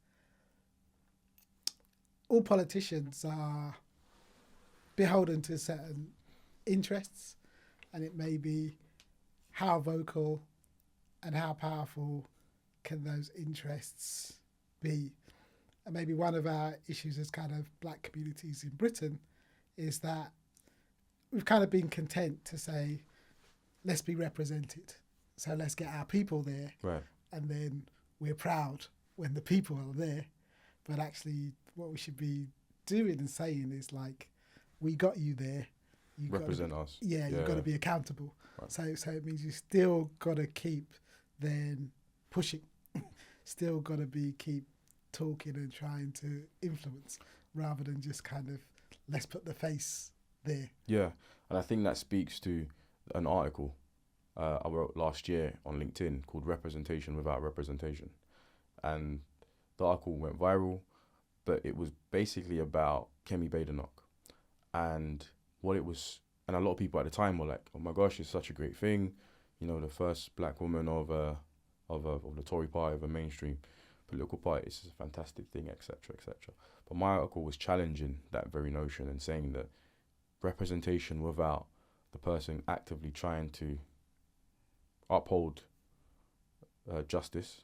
S2: all politicians are beholden to certain interests, and it may be how vocal and how powerful can those interests be. And maybe one of our issues as kind of black communities in Britain is that we've kind of been content to say, let's be represented. So let's get our people there,
S1: right,
S2: and then we're proud when the people are there. But actually, what we should be doing and saying is like, we got you there. You
S1: represent us.
S2: Yeah, you've got to be accountable.
S1: Right.
S2: So it means you still got to keep then pushing. Still got to keep talking and trying to influence, rather than just kind of let's put the face there.
S1: Yeah, and I think that speaks to an article I wrote last year on LinkedIn called Representation Without Representation. And the article went viral, but it was basically about Kemi Badenoch and what it was. And a lot of people at the time were like, oh my gosh, it's such a great thing. You know, the first black woman of the Tory party, of a mainstream political party. It's a fantastic thing, etc., etc. But my article was challenging that very notion and saying that representation without the person actively trying to uphold justice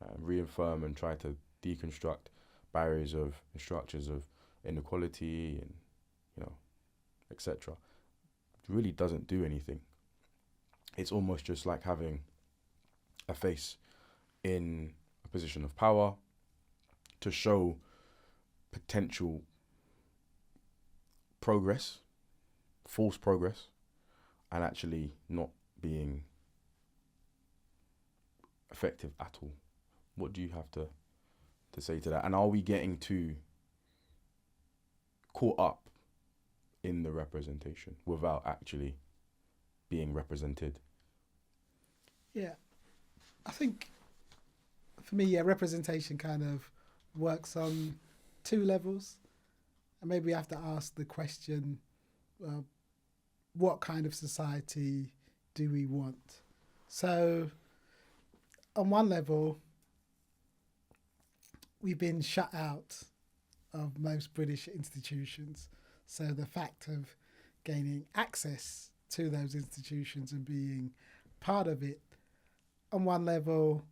S1: and reaffirm and try to deconstruct barriers of and structures of inequality and, you know, etc. really doesn't do anything. It's almost just like having a face in a position of power to show potential progress, false progress, and actually not being effective at all. What do you have to say to that? And are we getting too caught up in the representation without actually being represented?
S2: Yeah, I think for me, representation kind of works on two levels, and maybe we have to ask the question, what kind of society do we want? So on one level, we've been shut out of most British institutions. So the fact of gaining access to those institutions and being part of it, on one level,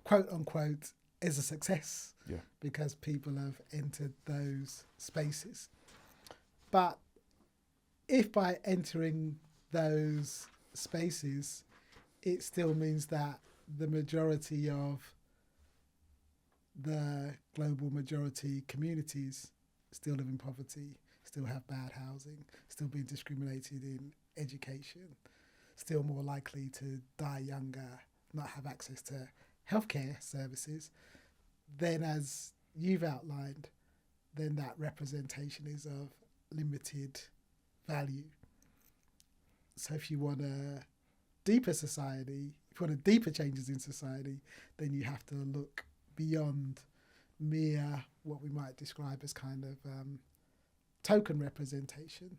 S2: quote unquote, is a success, because people have entered those spaces. But if by entering those spaces, it still means that the majority of the global majority communities still live in poverty, still have bad housing, still being discriminated in education, still more likely to die younger, not have access to healthcare services, then as you've outlined, then that representation is of limited value. So if you want a deeper society, if you want deeper changes in society, then you have to look beyond mere what we might describe as kind of token representation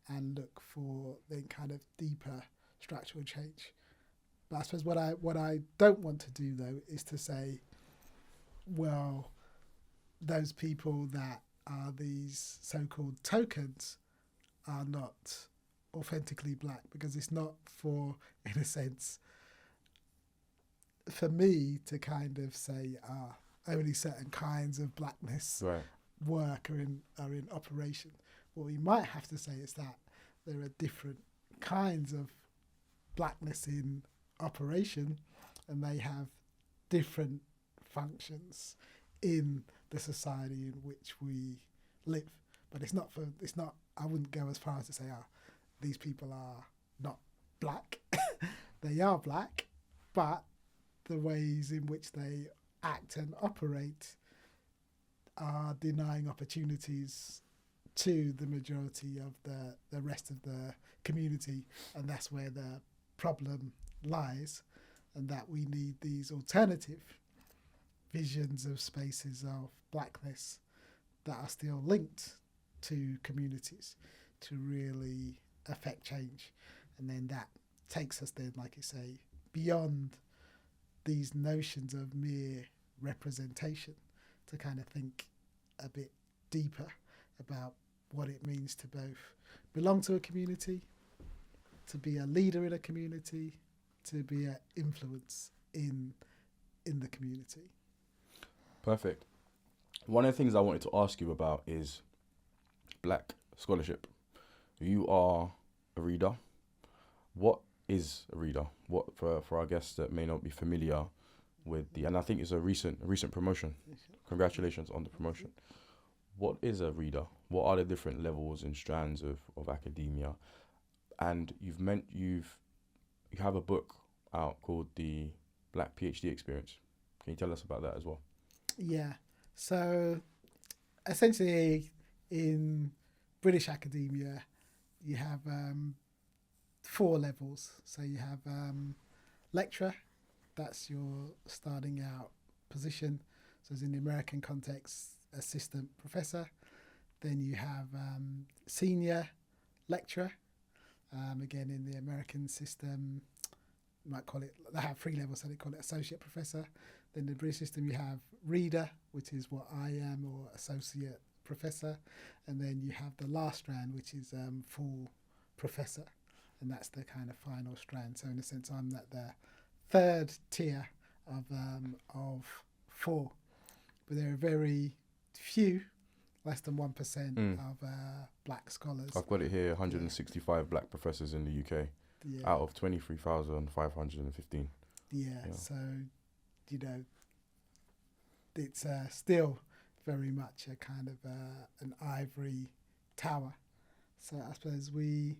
S2: and look for then kind of deeper structural change. But I suppose what I don't want to do though is to say, well, those people that are these so-called tokens are not authentically black, because it's not for, in a sense, for me to kind of say only certain kinds of blackness work are in operation. What we might have to say is that there are different kinds of blackness in operation, and they have different functions in the society in which we live. But it's not, I wouldn't go as far as to say, these people are not black. They are black, but the ways in which they act and operate are denying opportunities to the majority of the rest of the community, and that's where the problem lies, and that we need these alternative visions of spaces of blackness that are still linked to communities to really affect change. And then that takes us then, like you say, beyond these notions of mere representation to kind of think a bit deeper about what it means to both belong to a community, to be a leader in a community, to be an influence in the community.
S1: Perfect. One of the things I wanted to ask you about is black scholarship. You are a reader. What is a reader? What for our guests that may not be familiar with and I think it's a recent promotion. Congratulations on the promotion. What is a reader? What are the different levels and strands of academia? And you have a book out called The Black PhD Experience. Can you tell us about that as well?
S2: Yeah. So essentially in British academia, you have 4 levels. So you have lecturer, that's your starting out position. So as in the American context, assistant professor. Then you have senior lecturer. Again, in the American system, you might call it, they have 3 levels, so they call it associate professor. Then the British system, you have reader, which is what I am, or associate professor. And then you have the last strand, which is full professor. And that's the kind of final strand. So in a sense, I'm at the 3rd tier of 4. But there are very few, less than 1% of black scholars.
S1: I've got it here, 165 black professors in the UK out of 23,515.
S2: Yeah, so, it's still very much a kind of an ivory tower. So I suppose the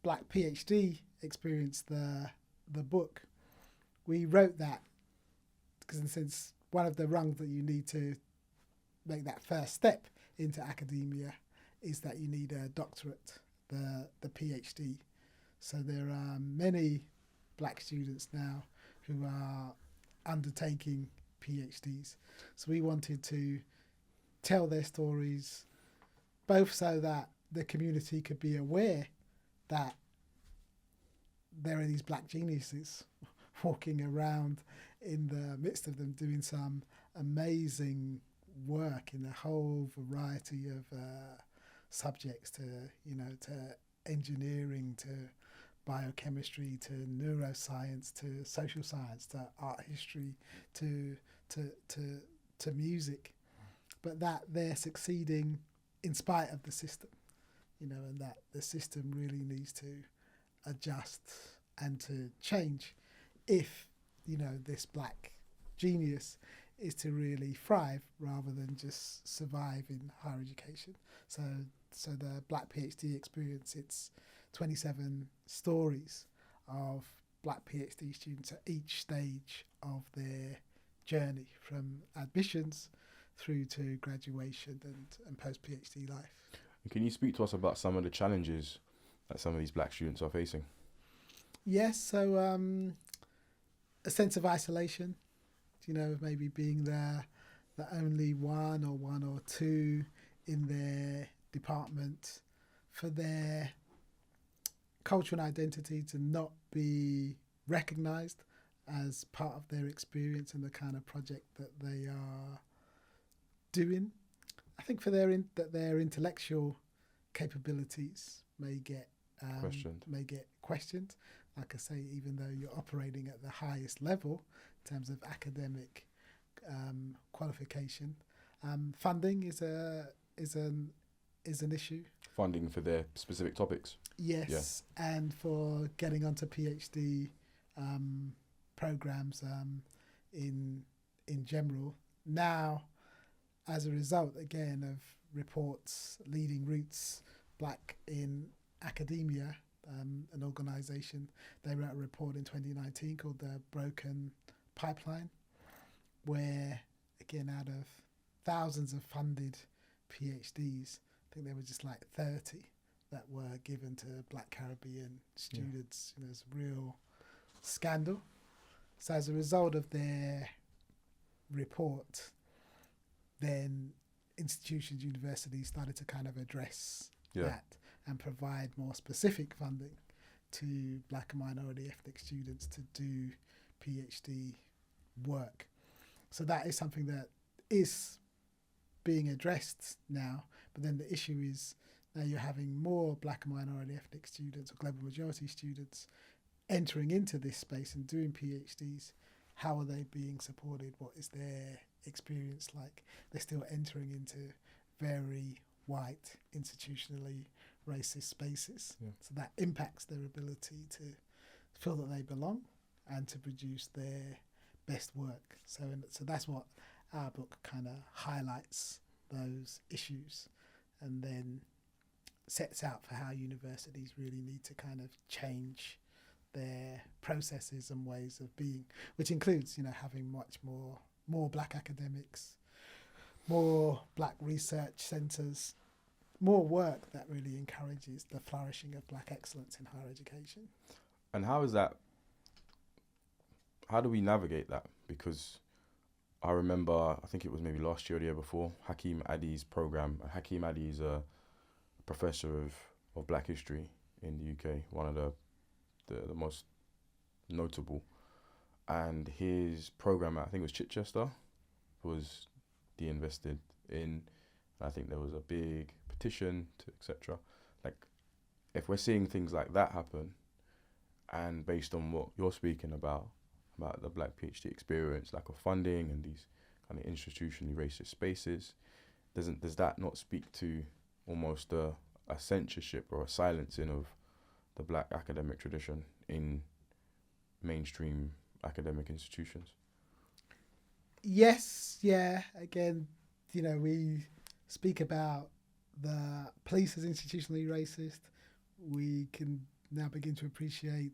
S2: Black PhD Experience, the book, we wrote that because in a sense, one of the rungs that you need to make that first step into academia is that you need a doctorate, the PhD. So there are many black students now who are undertaking PhDs. So we wanted to tell their stories, both so that the community could be aware that there are these black geniuses walking around in the midst of them doing some amazing work in a whole variety of subjects, to engineering, to biochemistry, to neuroscience, to social science, to art history, to music, but that they're succeeding in spite of the system, and that the system really needs to adjust and to change if, this black genius is to really thrive rather than just survive in higher education. So the Black PhD Experience, it's 27 stories of black PhD students at each stage of their journey, from admissions through to graduation and post-PhD life.
S1: Can you speak to us about some of the challenges that some of these black students are facing?
S2: Yes, so a sense of isolation, maybe being the only one or two in their department, for their cultural identity to not be recognised as part of their experience and the kind of project that they are doing. I think for their intellectual capabilities may get questioned. Like I say, even though you're operating at the highest level in terms of academic qualification, funding is an issue.
S1: Funding for their specific topics.
S2: Yes, yeah. And for getting onto PhD programs in general. Now, as a result, again, of reports, Leading Roots, Black in Academia, an organisation, they wrote a report in 2019 called The Broken Pipeline, where, again, out of thousands of funded PhDs, I think there were just like 30 that were given to Black Caribbean students. Yeah. It's a real scandal. So as a result of their report, then institutions, universities started to kind of address that and provide more specific funding to Black and minority ethnic students to do PhD work. So that is something that is being addressed now, but then the issue is now you're having more Black and minority ethnic students or global majority students entering into this space and doing PhDs. How are they being supported? What is their experience like? They're still entering into very white, institutionally racist spaces. Yeah. So that impacts their ability to feel that they belong and to produce their best work. So that's what our book kind of highlights, those issues, and then sets out for how universities really need to kind of change their processes and ways of being, which includes, having much more Black academics, more Black research centres, more work that really encourages the flourishing of Black excellence in higher education.
S1: And how do we navigate that? Because I remember, I think it was maybe last year or the year before, Hakeem Addy's program. Hakeem Addy is a professor of Black history in the UK, one of the most notable. And his program, I think it was Chichester, was de-invested in. I think there was a big petition to etc. Like, if we're seeing things like that happen, and based on what you're speaking about the Black PhD experience, lack of funding and these kind of institutionally racist spaces, does that not speak to almost a censorship or a silencing of the Black academic tradition in mainstream academic institutions?
S2: Yes, yeah. Again, we speak about the police as institutionally racist. We can now begin to appreciate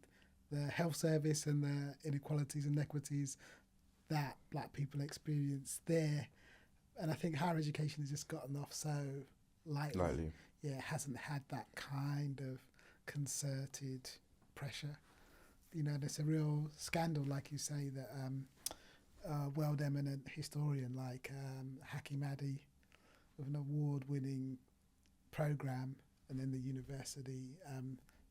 S2: the health service and the inequalities and inequities that Black people experience there. And I think higher education has just gotten off so lightly. Yeah, it hasn't had that kind of concerted pressure. There's a real scandal, like you say, that a world eminent historian like Hakeem Addy, with an award-winning program, and then the university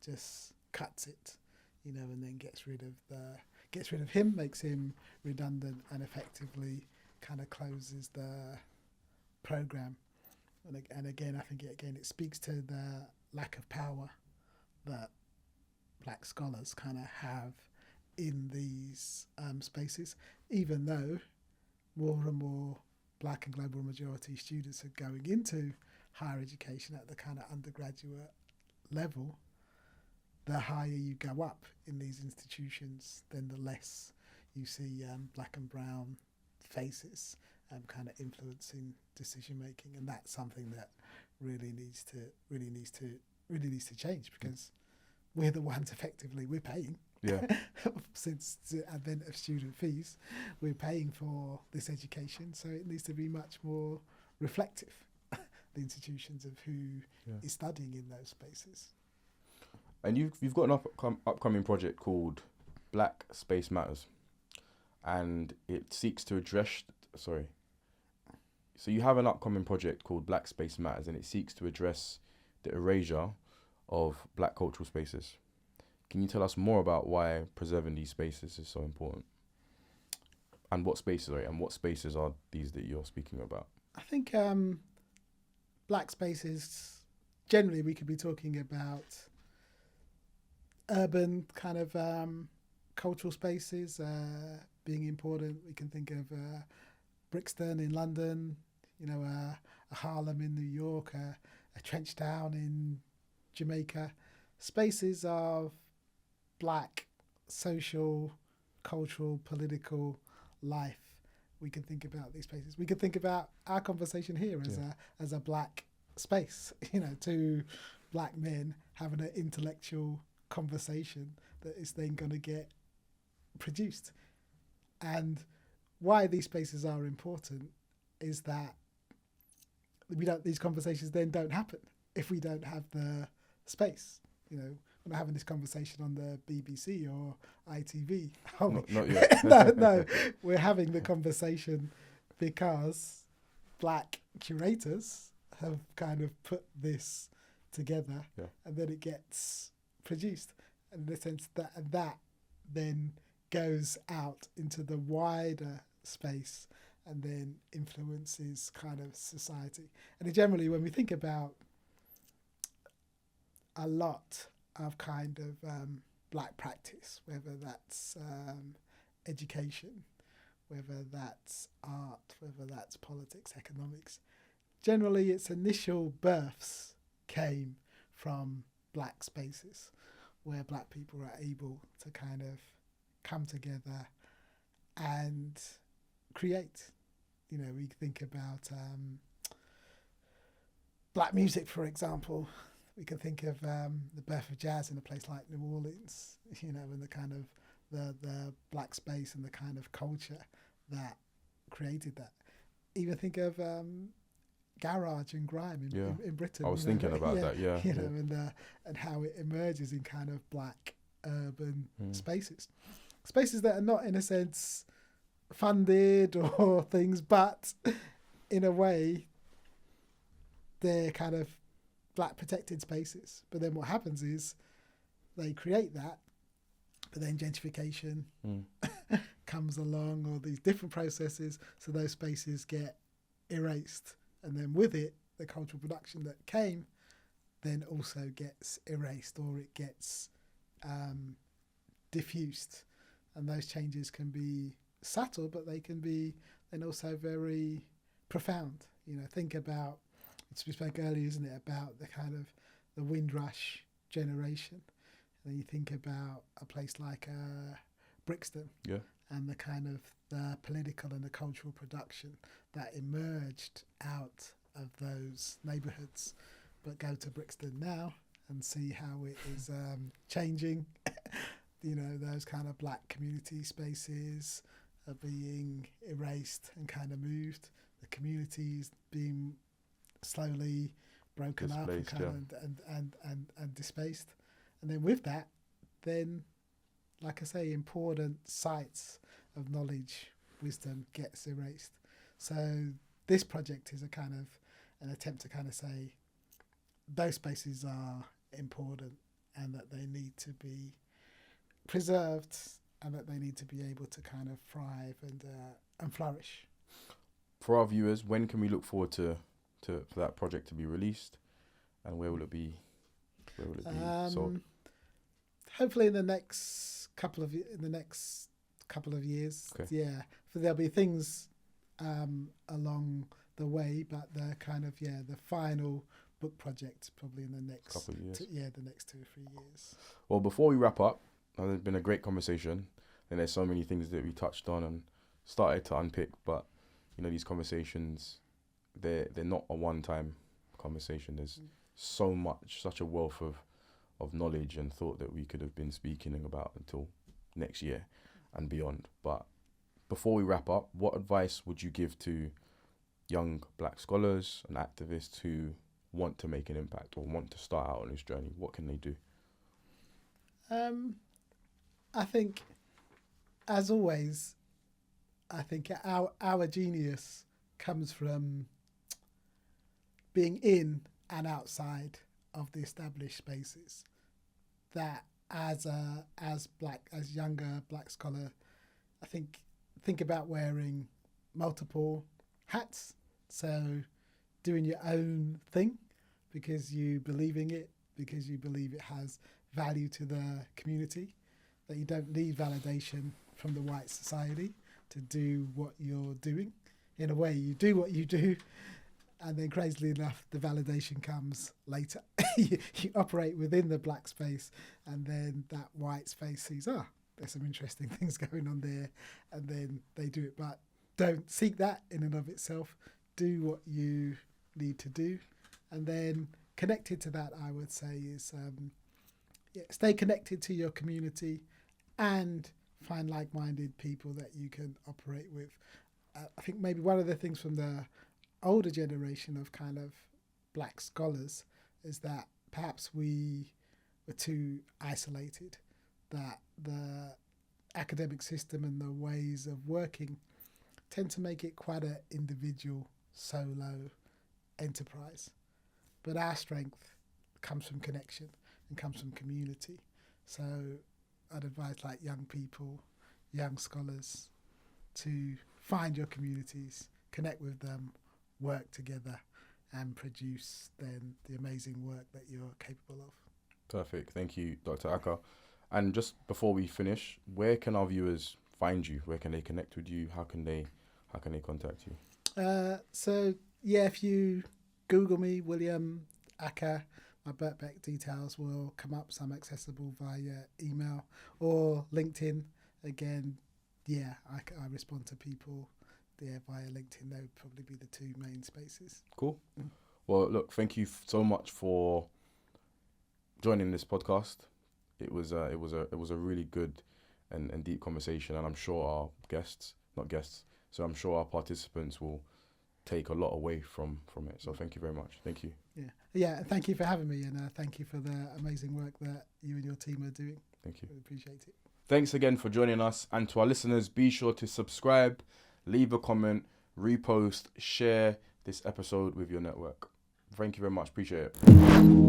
S2: just cuts it, and then gets rid of him, makes him redundant, and effectively kind of closes the program. And again, I think it speaks to the lack of power that Black scholars kind of have in these spaces, even though more and more Black and global majority students are going into higher education at the kind of undergraduate level. The higher you go up in these institutions, then the less you see Black and brown faces kind of influencing decision making, and that's something that really needs to change, because we're the ones effectively, we're paying.
S1: Yeah.
S2: Since the advent of student fees, we're paying for this education, so it needs to be much more reflective, the institutions of who is studying in those spaces.
S1: And you've got an upcoming project called Black Space Matters, and it seeks to address. So you have an upcoming project called Black Space Matters, and it seeks to address the erasure of Black cultural spaces. Can you tell us more about why preserving these spaces is so important? And what spaces are these that you're speaking about?
S2: I think Black spaces, generally we could be talking about urban kind of cultural spaces being important. We can think of Brixton in London, a Harlem in New York, a Trench Town in Jamaica. Spaces of Black social, cultural, political life. We can think about these spaces. We could think about our conversation here as a Black space. Two Black men having an intellectual conversation that is then going to get produced. And why these spaces are important is that these conversations then don't happen if we don't have the space. We're not having this conversation on the BBC or ITV.
S1: Not yet.
S2: No, we're having the conversation because Black curators have kind of put this together, and then it gets produced. And in the sense that then goes out into the wider space and then influences kind of society. And generally, when we think about a lot of kind of Black practice, whether that's education, whether that's art, whether that's politics, economics, generally its initial births came from Black spaces where Black people are able to kind of come together and create. We think about Black music, for example. We can think of the birth of jazz in a place like New Orleans, and the kind of the Black space and the kind of culture that created that. Even think of garage and grime in Britain.
S1: I was thinking about that,
S2: and how it emerges in kind of Black urban spaces that are not, in a sense, funded or things, but in a way they're kind of Black protected spaces. But then what happens is they create that, but then gentrification comes along, or these different processes, so those spaces get erased, and then with it the cultural production that came then also gets erased, or it gets diffused. And those changes can be subtle, but they can be then also very profound. Think about, we spoke earlier, isn't it, about the kind of the Windrush generation. And then you think about a place like Brixton, and the kind of the political and the cultural production that emerged out of those neighbourhoods. But go to Brixton now and see how it is changing. Those kind of Black community spaces are being erased and kind of moved. The communities being slowly broken up and kind of and displaced. And then with that, then, like I say, important sites of knowledge, wisdom gets erased. So this project is a kind of an attempt to kind of say those spaces are important and that they need to be preserved and that they need to be able to kind of thrive and flourish.
S1: For our viewers, when can we look forward to for that project to be released, and where will it be sold?
S2: Hopefully in the next couple of years. Okay. Yeah, so there'll be things along the way, but the kind of the final book project probably in the next
S1: couple of years.
S2: The next 2 or 3 years.
S1: Well, before we wrap up, there's been a great conversation, and there's so many things that we touched on and started to unpick. But these conversations, they're not a one-time conversation. There's so much, such a wealth knowledge and thought that we could have been speaking about until next year and beyond. But before we wrap up, what advice would you give to young black scholars and activists who want to make an impact or want to start out on this journey? What can they do?
S2: I think, as always, I think our genius comes from being in and outside of the established spaces. That as younger black scholar, I think about wearing multiple hats. So doing your own thing because you believe in it, because you believe it has value to the community, that you don't need validation from the white society to do what you're doing. In a way, you do what you do, and then crazily enough, the validation comes later. you operate within the black space, and then that white space sees, there's some interesting things going on there, and then they do it. But don't seek that in and of itself. Do what you need to do. And then connected to that, I would say, is stay connected to your community and find like-minded people that you can operate with. I think maybe one of the things from the older generation of kind of black scholars is that perhaps we were too isolated, that the academic system and the ways of working tend to make it quite an individual, solo enterprise. But our strength comes from connection and comes from community. So I'd advise like young people, young scholars, to find your communities, connect with them, work together, and produce then the amazing work that you're capable of.
S1: Perfect. Thank you, Dr. Ackah. And just before we finish, where can our viewers find you? Where can they connect with you? How can they contact you?
S2: If you Google me, William Ackah, my Birkbeck details will come up. Some accessible via email or LinkedIn. Again, I respond to people there via LinkedIn. They would probably be the two main spaces.
S1: Cool. Well, look, thank you so much for joining this podcast. It was a really good and deep conversation, and I'm sure I'm sure our participants will take a lot away from it. So thank you very much. Thank you.
S2: Yeah. Thank you for having me, and thank you for the amazing work that you and your team are doing.
S1: Thank you.
S2: I appreciate it.
S1: Thanks again for joining us, and to our listeners, be sure to subscribe, leave a comment, repost, share this episode with your network. Thank you very much. Appreciate it.